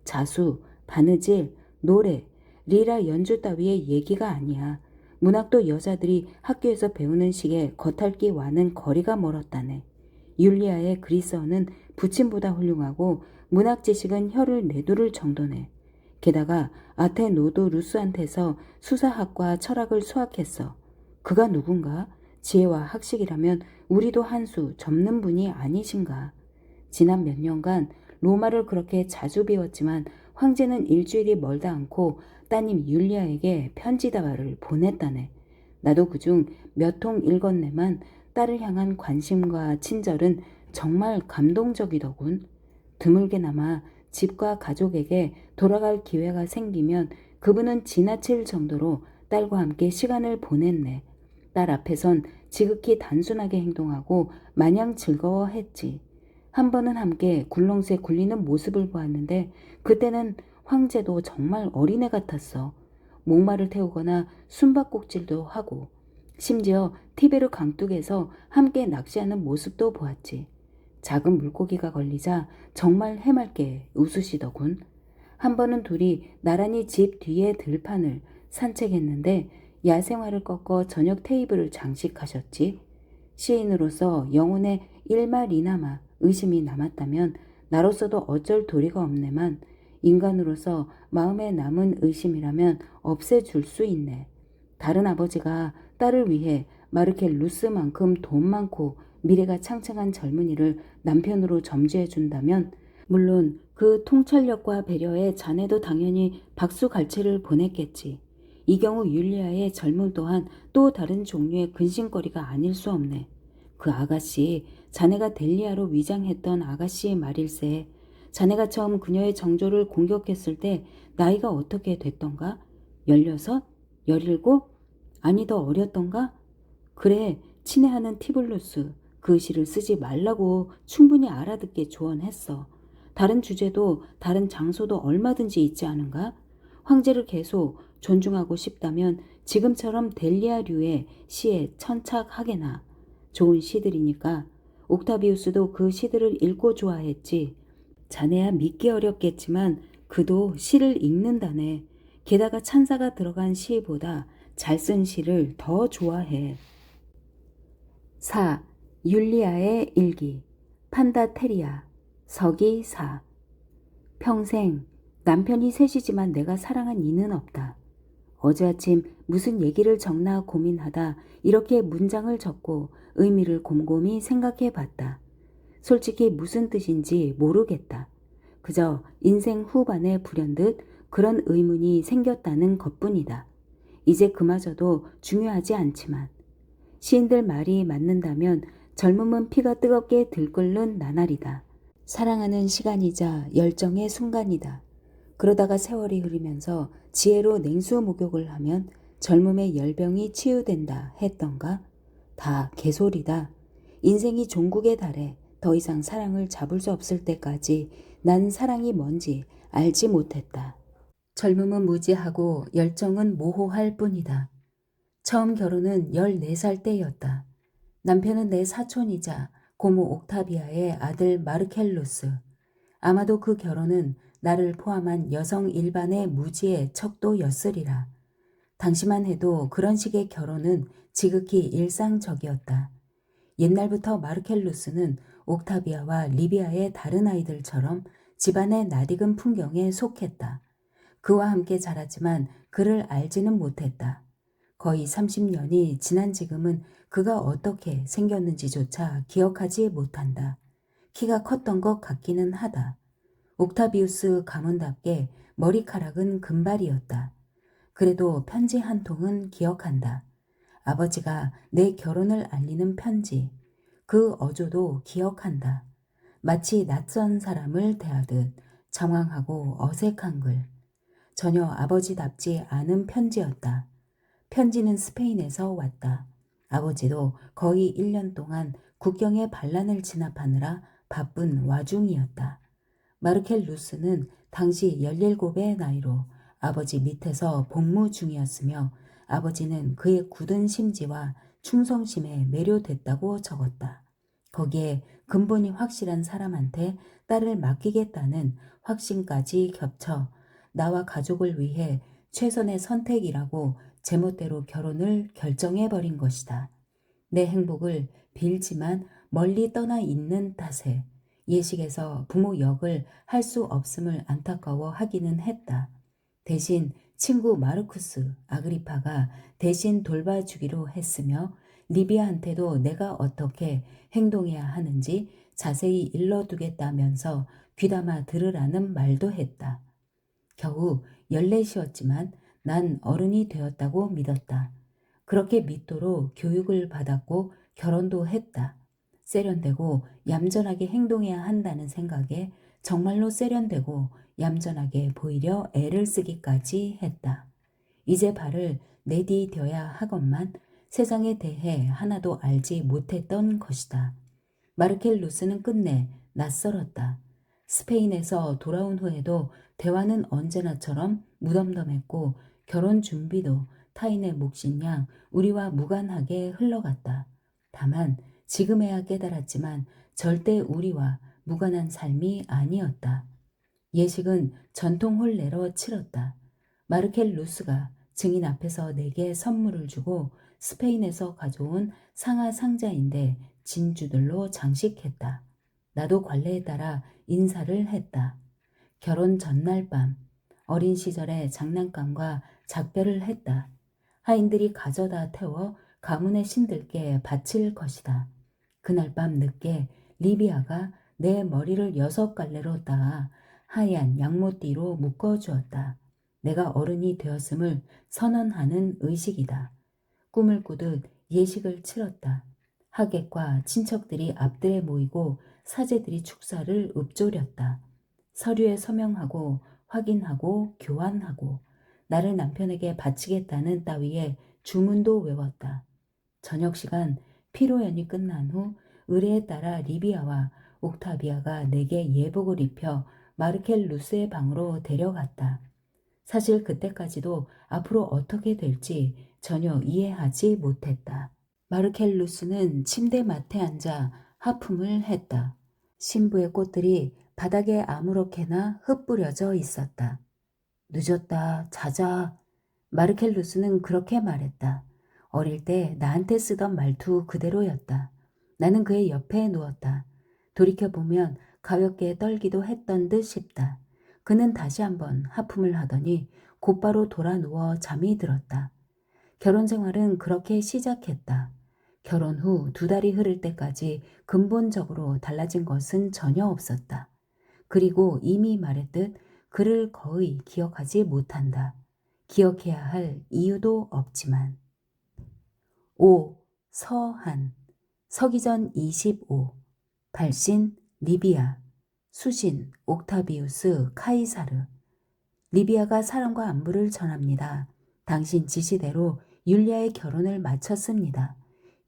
자수, 바느질, 노래, 리라 연주 따위의 얘기가 아니야. 문학도 여자들이 학교에서 배우는 식의 겉핥기와는 거리가 멀었다네. 율리아의 그리스어는 부침보다 훌륭하고 문학 지식은 혀를 내두를 정도네. 게다가 아테노도루스한테서 수사학과 철학을 수학했어. 그가 누군가? 지혜와 학식이라면 우리도 한 수 접는 분이 아니신가. 지난 몇 년간 로마를 그렇게 자주 비웠지만 황제는 일주일이 멀다 않고 따님 율리아에게 편지다발을 보냈다네. 나도 그중 몇 통 읽었네만 딸을 향한 관심과 친절은 정말 감동적이더군. 드물게나마 집과 가족에게 돌아갈 기회가 생기면 그분은 지나칠 정도로 딸과 함께 시간을 보냈네. 딸 앞에선 지극히 단순하게 행동하고 마냥 즐거워했지. 한 번은 함께 굴렁쇠 굴리는 모습을 보았는데 그때는 황제도 정말 어린애 같았어. 목마를 태우거나 숨바꼭질도 하고 심지어 티베르 강둑에서 함께 낚시하는 모습도 보았지. 작은 물고기가 걸리자 정말 해맑게 웃으시더군. 한 번은 둘이 나란히 집 뒤에 들판을 산책했는데 야생화를 꺾어 저녁 테이블을 장식하셨지. 시인으로서 영혼에 일말이나마 의심이 남았다면 나로서도 어쩔 도리가 없네만 인간으로서 마음에 남은 의심이라면 없애줄 수 있네. 다른 아버지가 딸을 위해 마르켈루스만큼 돈 많고 미래가 창창한 젊은이를 남편으로 점지해 준다면 물론 그 통찰력과 배려에 자네도 당연히 박수갈채를 보냈겠지. 이 경우 율리아의 젊음 또한 또 다른 종류의 근심거리가 아닐 수 없네. 그 아가씨, 자네가 델리아로 위장했던 아가씨의 말일세. 자네가 처음 그녀의 정조를 공격했을 때 나이가 어떻게 됐던가? 16? 17? 아니 더 어렸던가? 그래, 친애하는 티블루스. 그 시를 쓰지 말라고 충분히 알아듣게 조언했어. 다른 주제도 다른 장소도 얼마든지 있지 않은가? 황제를 계속 존중하고 싶다면 지금처럼 델리아류의 시에 천착하게나. 좋은 시들이니까. 옥타비우스도 그 시들을 읽고 좋아했지. 자네야 믿기 어렵겠지만 그도 시를 읽는다네. 게다가 찬사가 들어간 시보다 잘 쓴 시를 더 좋아해. 4. 율리아의 일기. 판다테리아. 서기 4. 평생 남편이 셋이지만 내가 사랑한 이는 없다. 어제 아침 무슨 얘기를 적나 고민하다 이렇게 문장을 적고 의미를 곰곰이 생각해 봤다. 솔직히 무슨 뜻인지 모르겠다. 그저 인생 후반에 불현듯 그런 의문이 생겼다는 것뿐이다. 이제 그마저도 중요하지 않지만 시인들 말이 맞는다면 젊음은 피가 뜨겁게 들끓는 나날이다. 사랑하는 시간이자 열정의 순간이다. 그러다가 세월이 흐르면서 지혜로 냉수 목욕을 하면 젊음의 열병이 치유된다 했던가? 다 개소리다. 인생이 종국에 달해 더 이상 사랑을 잡을 수 없을 때까지 난 사랑이 뭔지 알지 못했다. 젊음은 무지하고 열정은 모호할 뿐이다. 처음 결혼은 14살 때였다. 남편은 내 사촌이자 고모 옥타비아의 아들 마르켈루스. 아마도 그 결혼은 나를 포함한 여성 일반의 무지의 척도였으리라. 당시만 해도 그런 식의 결혼은 지극히 일상적이었다. 옛날부터 마르켈루스는 옥타비아와 리비아의 다른 아이들처럼 집안의 낯익은 풍경에 속했다. 그와 함께 자랐지만 그를 알지는 못했다. 거의 30년이 지난 지금은 그가 어떻게 생겼는지조차 기억하지 못한다. 키가 컸던 것 같기는 하다. 옥타비우스 가문답게 머리카락은 금발이었다. 그래도 편지 한 통은 기억한다. 아버지가 내 결혼을 알리는 편지. 그 어조도 기억한다. 마치 낯선 사람을 대하듯 장황하고 어색한 글. 전혀 아버지답지 않은 편지였다. 편지는 스페인에서 왔다. 아버지도 거의 1년 동안 국경의 반란을 진압하느라 바쁜 와중이었다. 마르켈 루스는 당시 17의 나이로 아버지 밑에서 복무 중이었으며 아버지는 그의 굳은 심지와 충성심에 매료됐다고 적었다. 거기에 근본이 확실한 사람한테 딸을 맡기겠다는 확신까지 겹쳐 나와 가족을 위해 최선의 선택이라고 제멋대로 결혼을 결정해버린 것이다. 내 행복을 빌지만 멀리 떠나 있는 탓에 예식에서 부모 역을 할 수 없음을 안타까워 하기는 했다. 대신 친구 마르쿠스 아그리파가 대신 돌봐주기로 했으며 리비아한테도 내가 어떻게 행동해야 하는지 자세히 일러두겠다면서 귀담아 들으라는 말도 했다. 겨우 14이었지만 난 어른이 되었다고 믿었다. 그렇게 믿도록 교육을 받았고 결혼도 했다. 세련되고 얌전하게 행동해야 한다는 생각에 정말로 세련되고 얌전하게 보이려 애를 쓰기까지 했다. 이제 발을 내디뎌야 하건만 세상에 대해 하나도 알지 못했던 것이다. 마르켈 루스는 끝내 낯설었다. 스페인에서 돌아온 후에도 대화는 언제나처럼 무덤덤했고 결혼 준비도 타인의 몫인 양 우리와 무관하게 흘러갔다. 다만 지금에야 깨달았지만 절대 우리와 무관한 삶이 아니었다. 예식은 전통 혼례로 치렀다. 마르켈 루스가 증인 앞에서 내게 선물을 주고 스페인에서 가져온 상하 상자인데 진주들로 장식했다. 나도 관례에 따라 인사를 했다. 결혼 전날 밤 어린 시절의 장난감과 작별을 했다. 하인들이 가져다 태워 가문의 신들께 바칠 것이다. 그날 밤 늦게 리비아가 내 머리를 6갈래로 따아 하얀 양모띠로 묶어주었다. 내가 어른이 되었음을 선언하는 의식이다. 꿈을 꾸듯 예식을 치렀다. 하객과 친척들이 앞들에 모이고 사제들이 축사를 읊조렸다. 서류에 서명하고 확인하고 교환하고 나를 남편에게 바치겠다는 따위의 주문도 외웠다. 저녁 시간 피로연이 끝난 후 의례에 따라 리비아와 옥타비아가 내게 예복을 입혀 마르켈 루스의 방으로 데려갔다. 사실 그때까지도 앞으로 어떻게 될지 전혀 이해하지 못했다. 마르켈 루스는 침대 맡에 앉아 하품을 했다. 신부의 꽃들이 바닥에 아무렇게나 흩뿌려져 있었다. 늦었다, 자자. 마르켈 루스는 그렇게 말했다. 어릴 때 나한테 쓰던 말투 그대로였다. 나는 그의 옆에 누웠다. 돌이켜보면 가볍게 떨기도 했던 듯 싶다. 그는 다시 한번 하품을 하더니 곧바로 돌아 누워 잠이 들었다. 결혼 생활은 그렇게 시작했다. 결혼 후 2달이 흐를 때까지 근본적으로 달라진 것은 전혀 없었다. 그리고 이미 말했듯 그를 거의 기억하지 못한다. 기억해야 할 이유도 없지만. 5. 서한 서기전 25 발신 리비아 수신 옥타비우스 카이사르. 리비아가 사람과 안부를 전합니다. 당신 지시대로 율리아의 결혼을 마쳤습니다.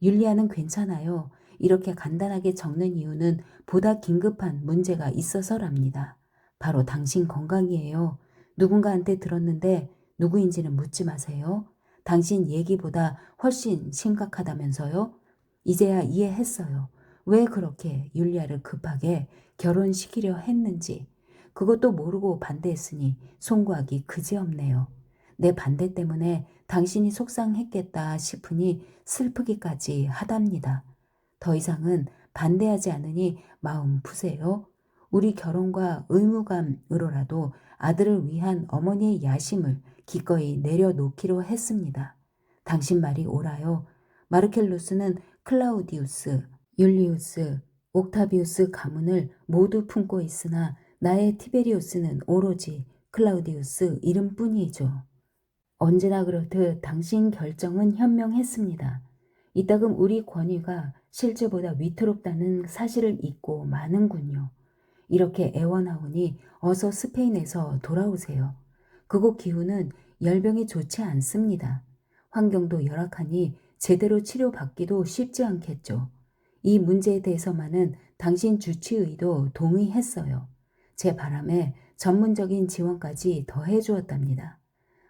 율리아는 괜찮아요. 이렇게 간단하게 적는 이유는 보다 긴급한 문제가 있어서랍니다. 바로 당신 건강이에요. 누군가한테 들었는데 누구인지는 묻지 마세요. 당신 얘기보다 훨씬 심각하다면서요? 이제야 이해했어요. 왜 그렇게 율리아를 급하게 결혼시키려 했는지. 그것도 모르고 반대했으니 송구하기 그지없네요. 내 반대 때문에 당신이 속상했겠다 싶으니 슬프기까지 하답니다. 더 이상은 반대하지 않으니 마음 푸세요. 우리 결혼과 의무감으로라도 아들을 위한 어머니의 야심을 기꺼이 내려놓기로 했습니다. 당신 말이 옳아요. 마르켈루스는 클라우디우스, 율리우스, 옥타비우스 가문을 모두 품고 있으나 나의 티베리우스는 오로지 클라우디우스 이름뿐이죠. 언제나 그렇듯 당신 결정은 현명했습니다. 이따금 우리 권위가 실제보다 위태롭다는 사실을 잊고 마는군요. 이렇게 애원하오니 어서 스페인에서 돌아오세요. 그곳 기후는 열병이 좋지 않습니다. 환경도 열악하니 제대로 치료받기도 쉽지 않겠죠. 이 문제에 대해서만은 당신 주치의도 동의했어요. 제 바람에 전문적인 지원까지 더해 주었답니다.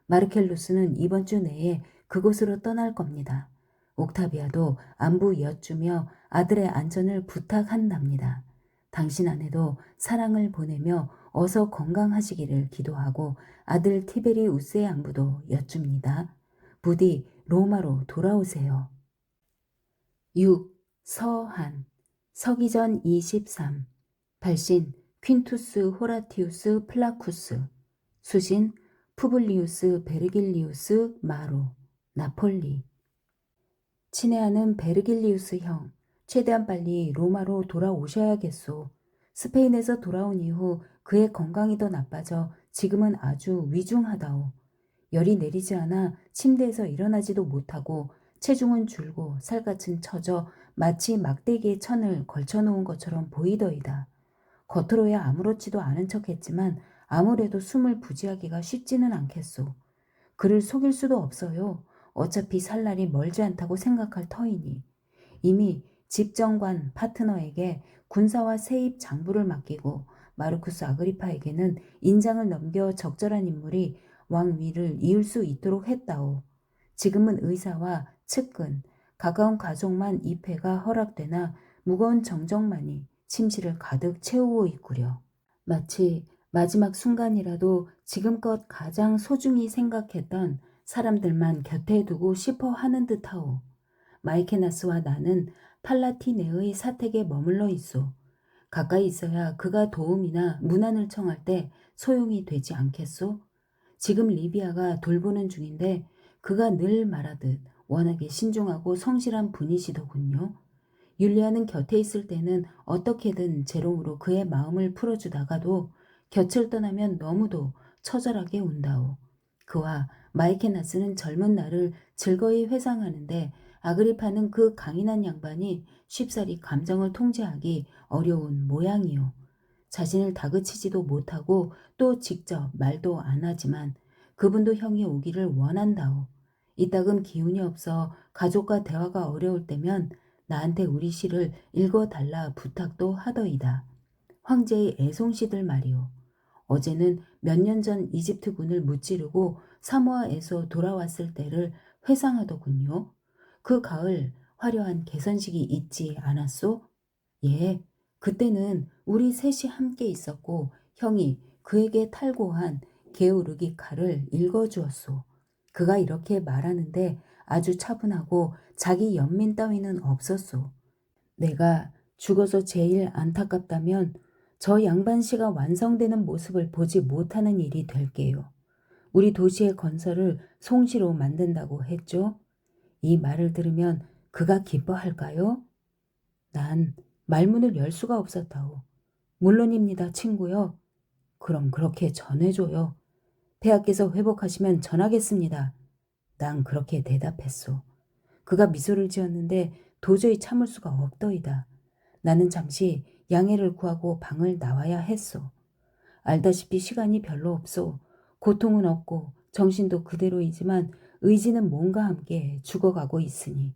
마르켈루스는 이번 주 내에 그곳으로 떠날 겁니다. 옥타비아도 안부 여쭈며 아들의 안전을 부탁한답니다. 당신 아내도 사랑을 보내며 어서 건강하시기를 기도하고 아들 티베리우스의 안부도 여쭙니다. 부디 로마로 돌아오세요. 6. 서한 서기전 23 발신 퀸투스 호라티우스 플라쿠스 수신 푸블리우스 베르길리우스 마로 나폴리. 친애하는 베르길리우스 형, 최대한 빨리 로마로 돌아오셔야겠소. 스페인에서 돌아온 이후 그의 건강이 더 나빠져 지금은 아주 위중하다오. 열이 내리지 않아 침대에서 일어나지도 못하고 체중은 줄고 살갗은 처져 마치 막대기에 천을 걸쳐놓은 것처럼 보이더이다. 겉으로야 아무렇지도 않은 척했지만 아무래도 숨을 부지하기가 쉽지는 않겠소. 그를 속일 수도 없어요. 어차피 살 날이 멀지 않다고 생각할 터이니. 이미 집정관 파트너에게 군사와 세입 장부를 맡기고 마르쿠스 아그리파에게는 인장을 넘겨 적절한 인물이 왕위를 이을 수 있도록 했다오. 지금은 의사와 측근, 가까운 가족만 입회가 허락되나 무거운 정적만이 침실을 가득 채우고 있구려. 마치 마지막 순간이라도 지금껏 가장 소중히 생각했던 사람들만 곁에 두고 싶어 하는 듯하오. 마이케나스와 나는 팔라티네의 사택에 머물러 있소. 가까이 있어야 그가 도움이나 문안을 청할 때 소용이 되지 않겠소? 지금 리비아가 돌보는 중인데 그가 늘 말하듯 워낙에 신중하고 성실한 분이시더군요. 율리아는 곁에 있을 때는 어떻게든 재롱으로 그의 마음을 풀어주다가도 곁을 떠나면 너무도 처절하게 운다오. 그와 마이케나스는 젊은 날을 즐거이 회상하는데 아그리파는 그 강인한 양반이 쉽사리 감정을 통제하기 어려운 모양이요. 자신을 다그치지도 못하고 또 직접 말도 안 하지만 그분도 형이 오기를 원한다오. 이따금 기운이 없어 가족과 대화가 어려울 때면 나한테 우리 시를 읽어달라 부탁도 하더이다. 황제의 애송시들 말이오. 어제는 몇 년 전 이집트군을 무찌르고 사모아에서 돌아왔을 때를 회상하더군요. 그 가을 화려한 개선식이 있지 않았소? 예, 그때는 우리 셋이 함께 있었고 형이 그에게 탈고한 게오르기 칼을 읽어주었소. 그가 이렇게 말하는데 아주 차분하고 자기 연민 따위는 없었소. 내가 죽어서 제일 안타깝다면 저 양반씨가 완성되는 모습을 보지 못하는 일이 될게요. 우리 도시의 건설을 송시로 만든다고 했죠. 이 말을 들으면 그가 기뻐할까요? 난 말문을 열 수가 없었다오. 물론입니다, 친구요. 그럼 그렇게 전해줘요. 폐하께서 회복하시면 전하겠습니다. 난 그렇게 대답했소. 그가 미소를 지었는데 도저히 참을 수가 없더이다. 나는 잠시 양해를 구하고 방을 나와야 했소. 알다시피 시간이 별로 없소. 고통은 없고 정신도 그대로이지만 의지는 몸과 함께 죽어가고 있으니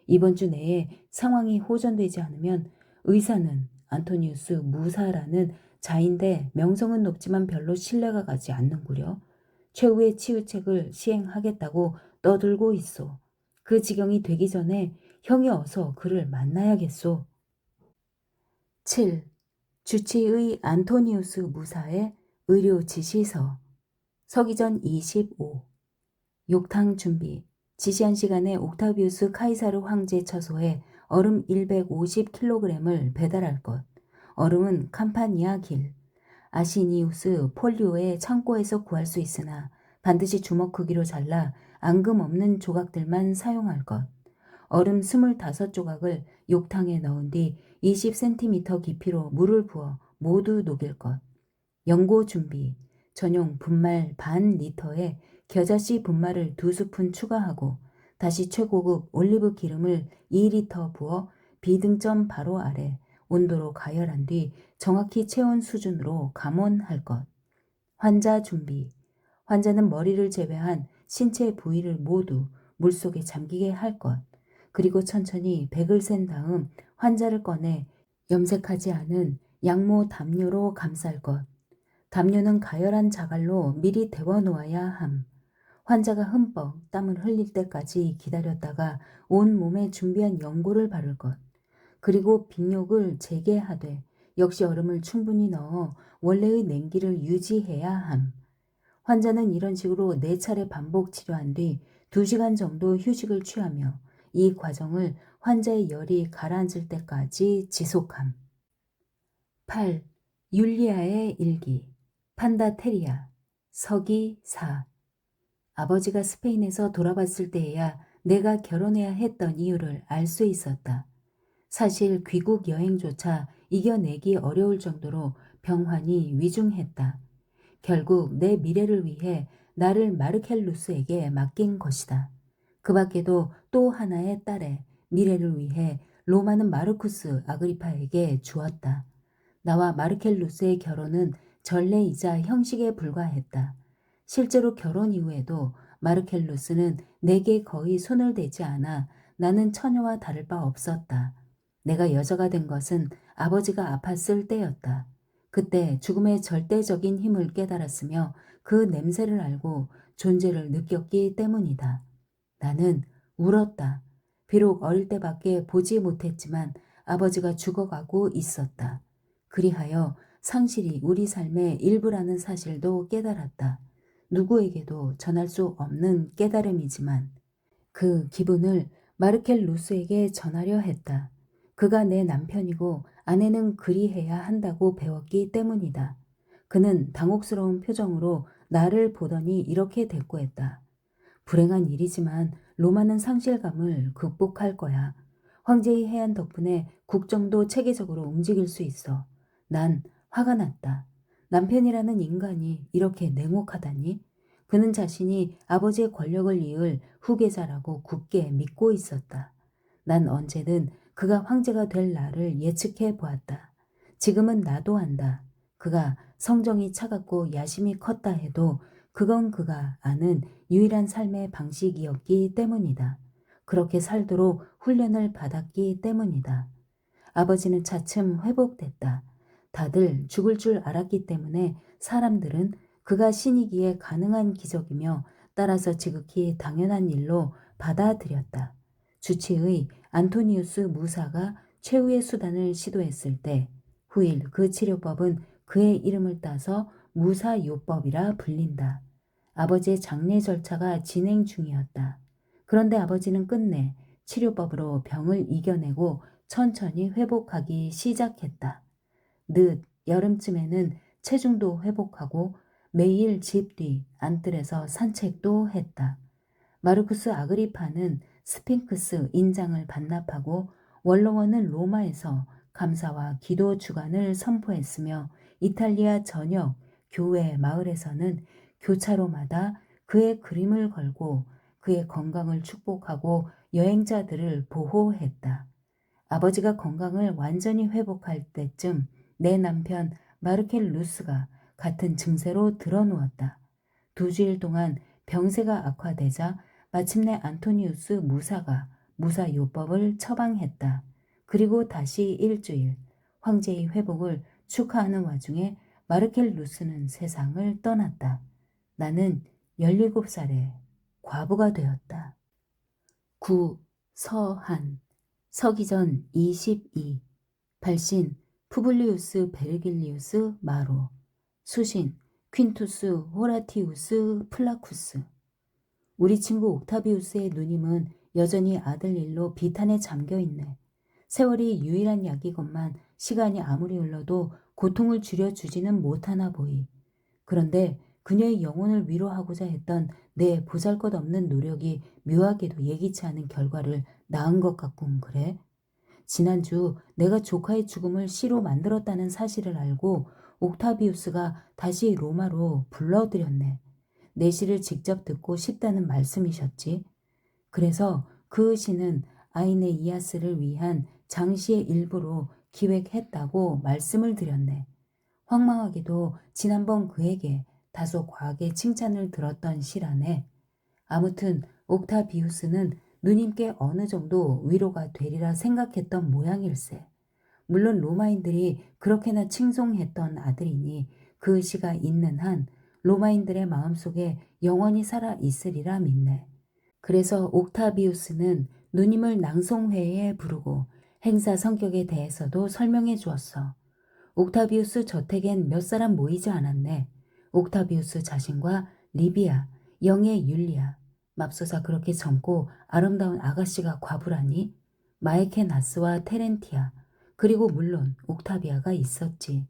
이번 주 내에 상황이 호전되지 않으면 의사는 안토니우스 무사라는 자인데 명성은 높지만 별로 신뢰가 가지 않는구려. 최후의 치유책을 시행하겠다고 떠들고 있소. 그 지경이 되기 전에 형이 어서 그를 만나야겠소. 7. 주치의 안토니우스 무사의 의료 지시서. 서기전 25. 욕탕 준비. 지시한 시간에 옥타비우스 카이사르 황제 처소에 얼음 150kg을 배달할 것. 얼음은 캄파니아 길. 아시니우스 폴리오의 창고에서 구할 수 있으나 반드시 주먹 크기로 잘라 앙금 없는 조각들만 사용할 것. 얼음 25조각을 욕탕에 넣은 뒤 20cm 깊이로 물을 부어 모두 녹일 것. 연고 준비. 전용 분말 반 리터에 겨자씨 분말을 2스푼 추가하고 다시 최고급 올리브 기름을 2리터 부어 비등점 바로 아래 온도로 가열한 뒤 정확히 체온 수준으로 감온할 것. 환자 준비. 환자는 머리를 제외한 신체 부위를 모두 물속에 잠기게 할 것. 그리고 천천히 백을 센 다음 환자를 꺼내 염색하지 않은 양모 담요로 감쌀 것. 담요는 가열한 자갈로 미리 데워 놓아야 함. 환자가 흠뻑 땀을 흘릴 때까지 기다렸다가 온 몸에 준비한 연고를 바를 것. 그리고 빅욕을 재개하되 역시 얼음을 충분히 넣어 원래의 냉기를 유지해야 함. 환자는 이런 식으로 4차례 반복 치료한 뒤 2시간 정도 휴식을 취하며 이 과정을 환자의 열이 가라앉을 때까지 지속함. 8. 율리아의 일기. 판다테리아. 서기 4. 아버지가 스페인에서 돌아왔을 때에야 내가 결혼해야 했던 이유를 알 수 있었다. 사실 귀국 여행조차 이겨내기 어려울 정도로 병환이 위중했다. 결국 내 미래를 위해 나를 마르켈루스에게 맡긴 것이다. 그 밖에도 또 하나의 딸의 미래를 위해 로마는 마르쿠스 아그리파에게 주었다. 나와 마르켈루스의 결혼은 전례이자 형식에 불과했다. 실제로 결혼 이후에도 마르켈루스는 내게 거의 손을 대지 않아 나는 처녀와 다를 바 없었다. 내가 여자가 된 것은 아버지가 아팠을 때였다. 그때 죽음의 절대적인 힘을 깨달았으며 그 냄새를 알고 존재를 느꼈기 때문이다. 나는 울었다. 비록 어릴 때밖에 보지 못했지만 아버지가 죽어가고 있었다. 그리하여 상실이 우리 삶의 일부라는 사실도 깨달았다. 누구에게도 전할 수 없는 깨달음이지만 그 기분을 마르켈 루스에게 전하려 했다. 그가 내 남편이고 아내는 그리해야 한다고 배웠기 때문이다. 그는 당혹스러운 표정으로 나를 보더니 이렇게 대꾸했다. 불행한 일이지만 로마는 상실감을 극복할 거야. 황제의 해안 덕분에 국정도 체계적으로 움직일 수 있어. 난 화가 났다. 남편이라는 인간이 이렇게 냉혹하다니? 그는 자신이 아버지의 권력을 이을 후계자라고 굳게 믿고 있었다. 난 언제든 그가 황제가 될 날을 예측해 보았다. 지금은 나도 안다. 그가 성정이 차갑고 야심이 컸다 해도 그건 그가 아는 유일한 삶의 방식이었기 때문이다. 그렇게 살도록 훈련을 받았기 때문이다. 아버지는 차츰 회복됐다. 다들 죽을 줄 알았기 때문에 사람들은 그가 신이기에 가능한 기적이며 따라서 지극히 당연한 일로 받아들였다. 주치의 안토니우스 무사가 최후의 수단을 시도했을 때 후일 그 치료법은 그의 이름을 따서 무사요법이라 불린다. 아버지의 장례 절차가 진행 중이었다. 그런데 아버지는 끝내 치료법으로 병을 이겨내고 천천히 회복하기 시작했다. 늦 여름쯤에는 체중도 회복하고 매일 집 뒤 안뜰에서 산책도 했다. 마르쿠스 아그리파는 스핑크스 인장을 반납하고 원로원은 로마에서 감사와 기도 주간을 선포했으며 이탈리아 전역 교회 마을에서는 교차로마다 그의 그림을 걸고 그의 건강을 축복하고 여행자들을 보호했다. 아버지가 건강을 완전히 회복할 때쯤 내 남편 마르켈 루스가 같은 증세로 드러누웠다. 2주일 동안 병세가 악화되자 마침내 안토니우스 무사가 무사요법을 처방했다. 그리고 다시 일주일, 황제의 회복을 축하하는 와중에 마르켈 루스는 세상을 떠났다. 나는 17살에 과부가 되었다. 9. 서한 서기전 22 발신 푸블리우스 베르길리우스 마로 수신 퀸투스 호라티우스 플라쿠스. 우리 친구 옥타비우스의 누님은 여전히 아들 일로 비탄에 잠겨있네. 세월이 유일한 약이건만 시간이 아무리 흘러도 고통을 줄여주지는 못하나 보이. 그런데 그녀의 영혼을 위로하고자 했던 내 보잘것없는 노력이 묘하게도 예기치 않은 결과를 낳은 것 같군 그래. 지난주 내가 조카의 죽음을 시로 만들었다는 사실을 알고 옥타비우스가 다시 로마로 불러들였네. 내 시를 직접 듣고 싶다는 말씀이셨지. 그래서 그 시는 아이네이아스를 위한 장시의 일부로 기획했다고 말씀을 드렸네. 황망하게도 지난번 그에게 다소 과하게 칭찬을 들었던 시라네. 아무튼 옥타비우스는 누님께 어느 정도 위로가 되리라 생각했던 모양일세. 물론 로마인들이 그렇게나 칭송했던 아들이니 그 시가 있는 한 로마인들의 마음속에 영원히 살아 있으리라 믿네. 그래서 옥타비우스는 누님을 낭송회에 부르고 행사 성격에 대해서도 설명해 주었어. 옥타비우스 저택엔 몇 사람 모이지 않았네. 옥타비우스 자신과 리비아, 영의 율리아, 맙소사 그렇게 젊고 아름다운 아가씨가 과부라니? 마에케나스와 테렌티아, 그리고 물론 옥타비아가 있었지.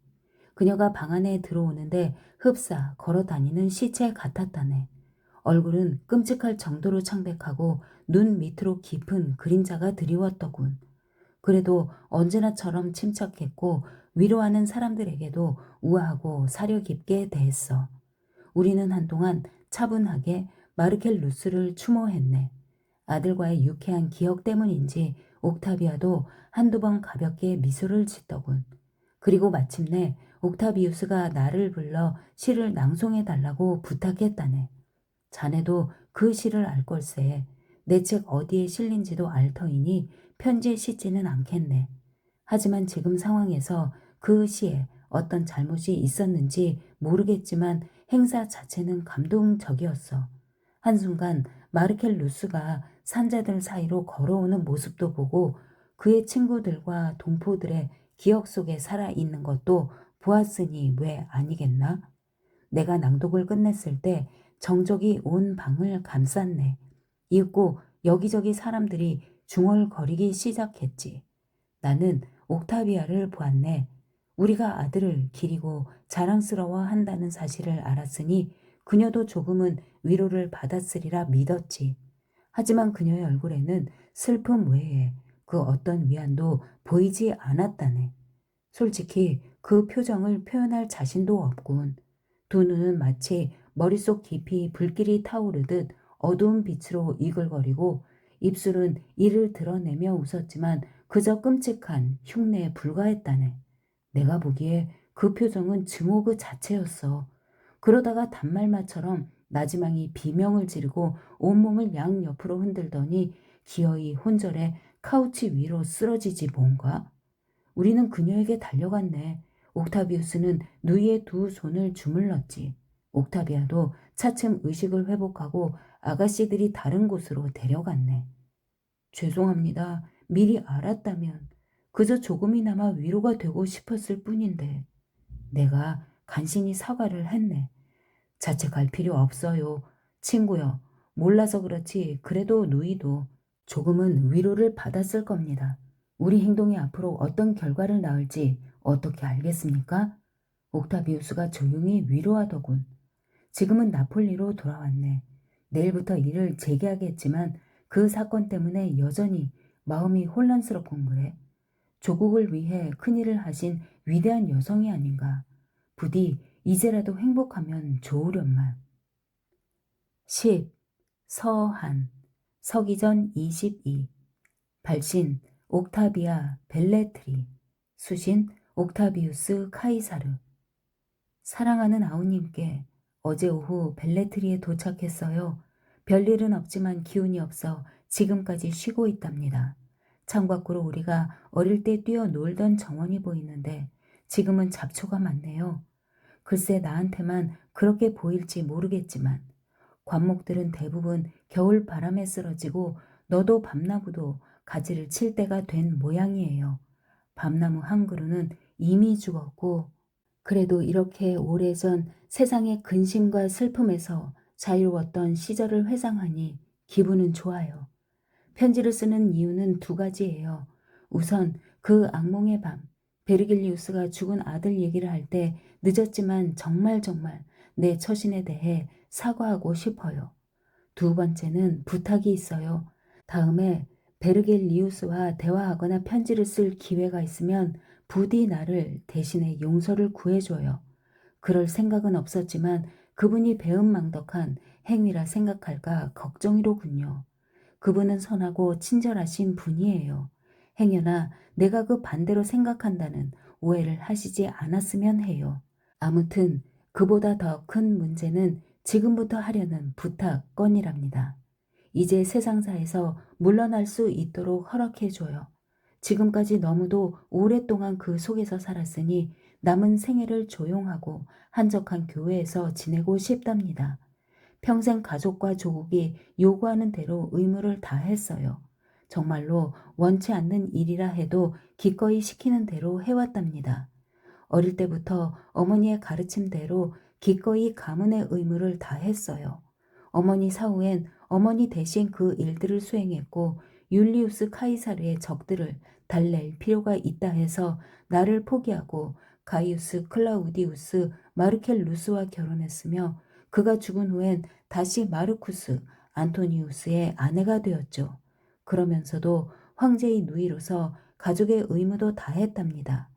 그녀가 방 안에 들어오는데 흡사 걸어 다니는 시체 같았다네. 얼굴은 끔찍할 정도로 창백하고 눈 밑으로 깊은 그림자가 드리웠더군. 그래도 언제나처럼 침착했고 위로하는 사람들에게도 우아하고 사려 깊게 대했어. 우리는 한동안 차분하게 마르켈 루스를 추모했네. 아들과의 유쾌한 기억 때문인지 옥타비아도 한두 번 가볍게 미소를 짓더군. 그리고 마침내 옥타비우스가 나를 불러 시를 낭송해달라고 부탁했다네. 자네도 그 시를 알 걸세. 내 책 어디에 실린지도 알 터이니 편지에 싣지는 않겠네. 하지만 지금 상황에서 그 시에 어떤 잘못이 있었는지 모르겠지만 행사 자체는 감동적이었어. 한순간 마르켈 루스가 산자들 사이로 걸어오는 모습도 보고 그의 친구들과 동포들의 기억 속에 살아있는 것도 보았으니 왜 아니겠나? 내가 낭독을 끝냈을 때 정적이 온 방을 감쌌네. 이윽고 여기저기 사람들이 중얼거리기 시작했지. 나는 옥타비아를 보았네. 우리가 아들을 기리고 자랑스러워 한다는 사실을 알았으니 그녀도 조금은 위로를 받았으리라 믿었지. 하지만 그녀의 얼굴에는 슬픔 외에 그 어떤 위안도 보이지 않았다네. 솔직히 그 표정을 표현할 자신도 없군. 두 눈은 마치 머릿속 깊이 불길이 타오르듯 어두운 빛으로 이글거리고 입술은 이를 드러내며 웃었지만 그저 끔찍한 흉내에 불과했다네. 내가 보기에 그 표정은 증오 그 자체였어. 그러다가 단말마처럼 나지막이 비명을 지르고 온몸을 양옆으로 흔들더니 기어이 혼절에 카우치 위로 쓰러지지 뭔가. 우리는 그녀에게 달려갔네. 옥타비우스는 누이의 두 손을 주물렀지. 옥타비아도 차츰 의식을 회복하고 아가씨들이 다른 곳으로 데려갔네. 죄송합니다. 미리 알았다면 그저 조금이나마 위로가 되고 싶었을 뿐인데 내가 간신히 사과를 했네. 자책할 필요 없어요. 친구여, 몰라서 그렇지 그래도 누이도 조금은 위로를 받았을 겁니다. 우리 행동이 앞으로 어떤 결과를 낳을지 어떻게 알겠습니까? 옥타비우스가 조용히 위로하더군. 지금은 나폴리로 돌아왔네. 내일부터 일을 재개하겠지만 그 사건 때문에 여전히 마음이 혼란스럽군 그래. 조국을 위해 큰일을 하신 위대한 여성이 아닌가. 부디 이제라도 행복하면 좋으련만. 10. 서한 서기전 22 발신 옥타비아 벨레트리 수신 옥타비우스 카이사르 사랑하는 아우님께 어제 오후 벨레트리에 도착했어요. 별일은 없지만 기운이 없어 지금까지 쉬고 있답니다. 창밖으로 우리가 어릴 때 뛰어놀던 정원이 보이는데 지금은 잡초가 많네요. 글쎄 나한테만 그렇게 보일지 모르겠지만 관목들은 대부분 겨울 바람에 쓰러지고 너도 밤나무도 가지를 칠 때가 된 모양이에요. 밤나무 한 그루는 이미 죽었고 그래도 이렇게 오래전 세상의 근심과 슬픔에서 자유로웠던 시절을 회상하니 기분은 좋아요. 편지를 쓰는 이유는 두 가지예요. 우선 그 악몽의 밤, 베르길리우스가 죽은 아들 얘기를 할 때 늦었지만 정말 내 처신에 대해 사과하고 싶어요. 두 번째는 부탁이 있어요. 다음에 베르겔리우스와 대화하거나 편지를 쓸 기회가 있으면 부디 나를 대신에 용서를 구해줘요. 그럴 생각은 없었지만 그분이 배은망덕한 행위라 생각할까 걱정이로군요. 그분은 선하고 친절하신 분이에요. 행여나 내가 그 반대로 생각한다는 오해를 하시지 않았으면 해요. 아무튼 그보다 더 큰 문제는 지금부터 하려는 부탁 건이랍니다. 이제 세상사에서 물러날 수 있도록 허락해줘요. 지금까지 너무도 오랫동안 그 속에서 살았으니 남은 생애를 조용하고 한적한 교회에서 지내고 싶답니다. 평생 가족과 조국이 요구하는 대로 의무를 다했어요. 정말로 원치 않는 일이라 해도 기꺼이 시키는 대로 해왔답니다. 어릴 때부터 어머니의 가르침대로 기꺼이 가문의 의무를 다했어요. 어머니 사후엔 어머니 대신 그 일들을 수행했고 율리우스 카이사르의 적들을 달랠 필요가 있다 해서 나를 포기하고 가이우스 클라우디우스 마르켈루스와 결혼했으며 그가 죽은 후엔 다시 마르쿠스 안토니우스의 아내가 되었죠. 그러면서도 황제의 누이로서 가족의 의무도 다했답니다.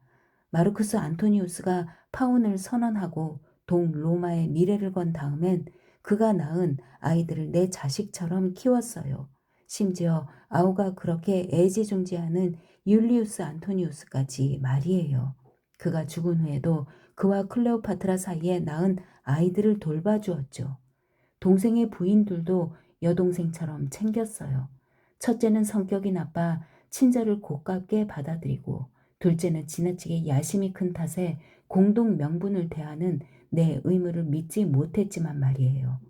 마르쿠스 안토니우스가 파혼을 선언하고 동로마의 미래를 건 다음엔 그가 낳은 아이들을 내 자식처럼 키웠어요. 심지어 아우가 그렇게 애지중지하는 율리우스 안토니우스까지 말이에요. 그가 죽은 후에도 그와 클레오파트라 사이에 낳은 아이들을 돌봐주었죠. 동생의 부인들도 여동생처럼 챙겼어요. 첫째는 성격이 나빠 친절을 고깝게 받아들이고 둘째는 지나치게 야심이 큰 탓에 공동 명분을 대하는 내 의무를 믿지 못했지만 말이에요.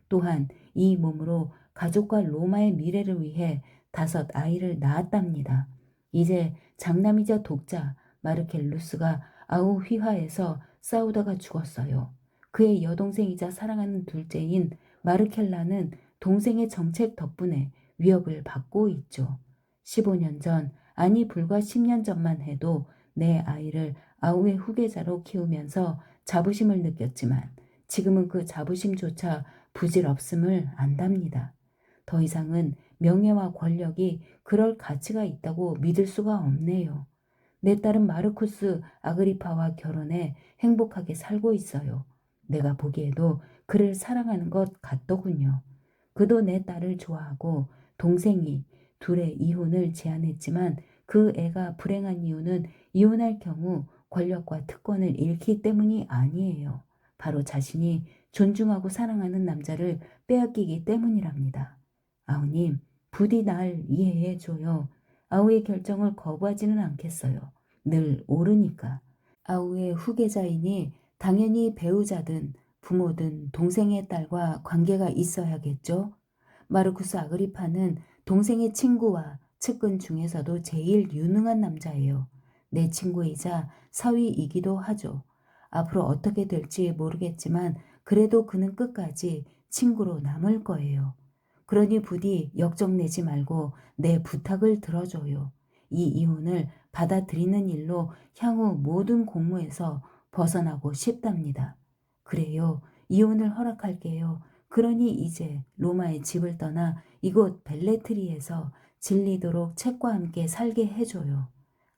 또한 이 몸으로 가족과 로마의 미래를 위해 5 아이를 낳았답니다. 이제 장남이자 독자 마르켈루스가 아우 휘하에서 싸우다가 죽었어요. 그의 여동생이자 사랑하는 둘째인 마르켈라는 동생의 정책 덕분에 위협을 받고 있죠. 15년 전, 아니 불과 10년 전만 해도 내 아이를 아우의 후계자로 키우면서 자부심을 느꼈지만 지금은 그 자부심조차 부질없음을 안답니다. 더 이상은 명예와 권력이 그럴 가치가 있다고 믿을 수가 없네요. 내 딸은 마르쿠스 아그리파와 결혼해 행복하게 살고 있어요. 내가 보기에도 그를 사랑하는 것 같더군요. 그도 내 딸을 좋아하고 동생이 둘의 이혼을 제안했지만 그 애가 불행한 이유는 이혼할 경우 권력과 특권을 잃기 때문이 아니에요. 바로 자신이 존중하고 사랑하는 남자를 빼앗기기 때문이랍니다. 아우님, 부디 날 이해해줘요. 아우의 결정을 거부하지는 않겠어요. 늘 옳으니까. 아우의 후계자이니 당연히 배우자든 부모든 동생의 딸과 관계가 있어야겠죠. 마르쿠스 아그리파는 동생의 친구와 측근 중에서도 제일 유능한 남자예요. 내 친구이자 사위이기도 하죠. 앞으로 어떻게 될지 모르겠지만 그래도 그는 끝까지 친구로 남을 거예요. 그러니 부디 역정내지 말고 내 부탁을 들어줘요. 이 이혼을 받아들이는 일로 향후 모든 공무에서 벗어나고 싶답니다. 그래요. 이혼을 허락할게요. 그러니 이제 로마의 집을 떠나 이곳 벨레트리에서 질리도록 책과 함께 살게 해줘요.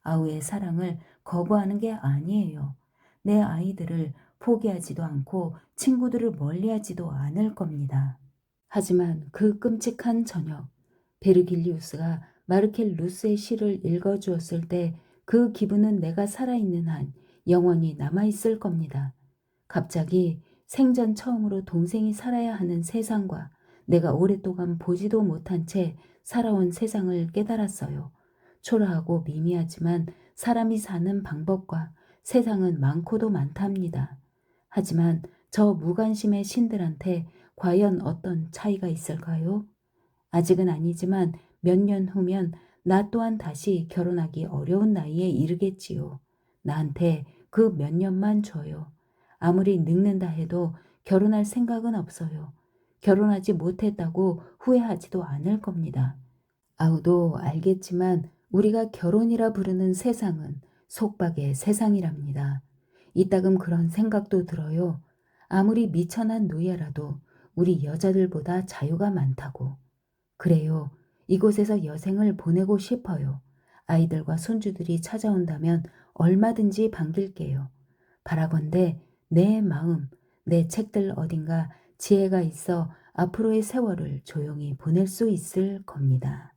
아우의 사랑을 거부하는 게 아니에요. 내 아이들을 포기하지도 않고 친구들을 멀리하지도 않을 겁니다. 하지만 그 끔찍한 저녁, 베르길리우스가 마르켈 루스의 시를 읽어주었을 때 그 기분은 내가 살아있는 한 영원히 남아있을 겁니다. 갑자기 생전 처음으로 동생이 살아야 하는 세상과 내가 오랫동안 보지도 못한 채 살아온 세상을 깨달았어요. 초라하고 미미하지만 사람이 사는 방법과 세상은 많고도 많답니다. 하지만 저 무관심의 신들한테 과연 어떤 차이가 있을까요? 아직은 아니지만 몇 년 후면 나 또한 다시 결혼하기 어려운 나이에 이르겠지요. 나한테 그 몇 년만 줘요. 아무리 늙는다 해도 결혼할 생각은 없어요. 결혼하지 못했다고 후회하지도 않을 겁니다. 아우도 알겠지만 우리가 결혼이라 부르는 세상은 속박의 세상이랍니다. 이따금 그런 생각도 들어요. 아무리 미천한 노예라도 우리 여자들보다 자유가 많다고. 그래요. 이곳에서 여생을 보내고 싶어요. 아이들과 손주들이 찾아온다면 얼마든지 반길게요. 바라건대 내 마음, 내 책들 어딘가 지혜가 있어 앞으로의 세월을 조용히 보낼 수 있을 겁니다.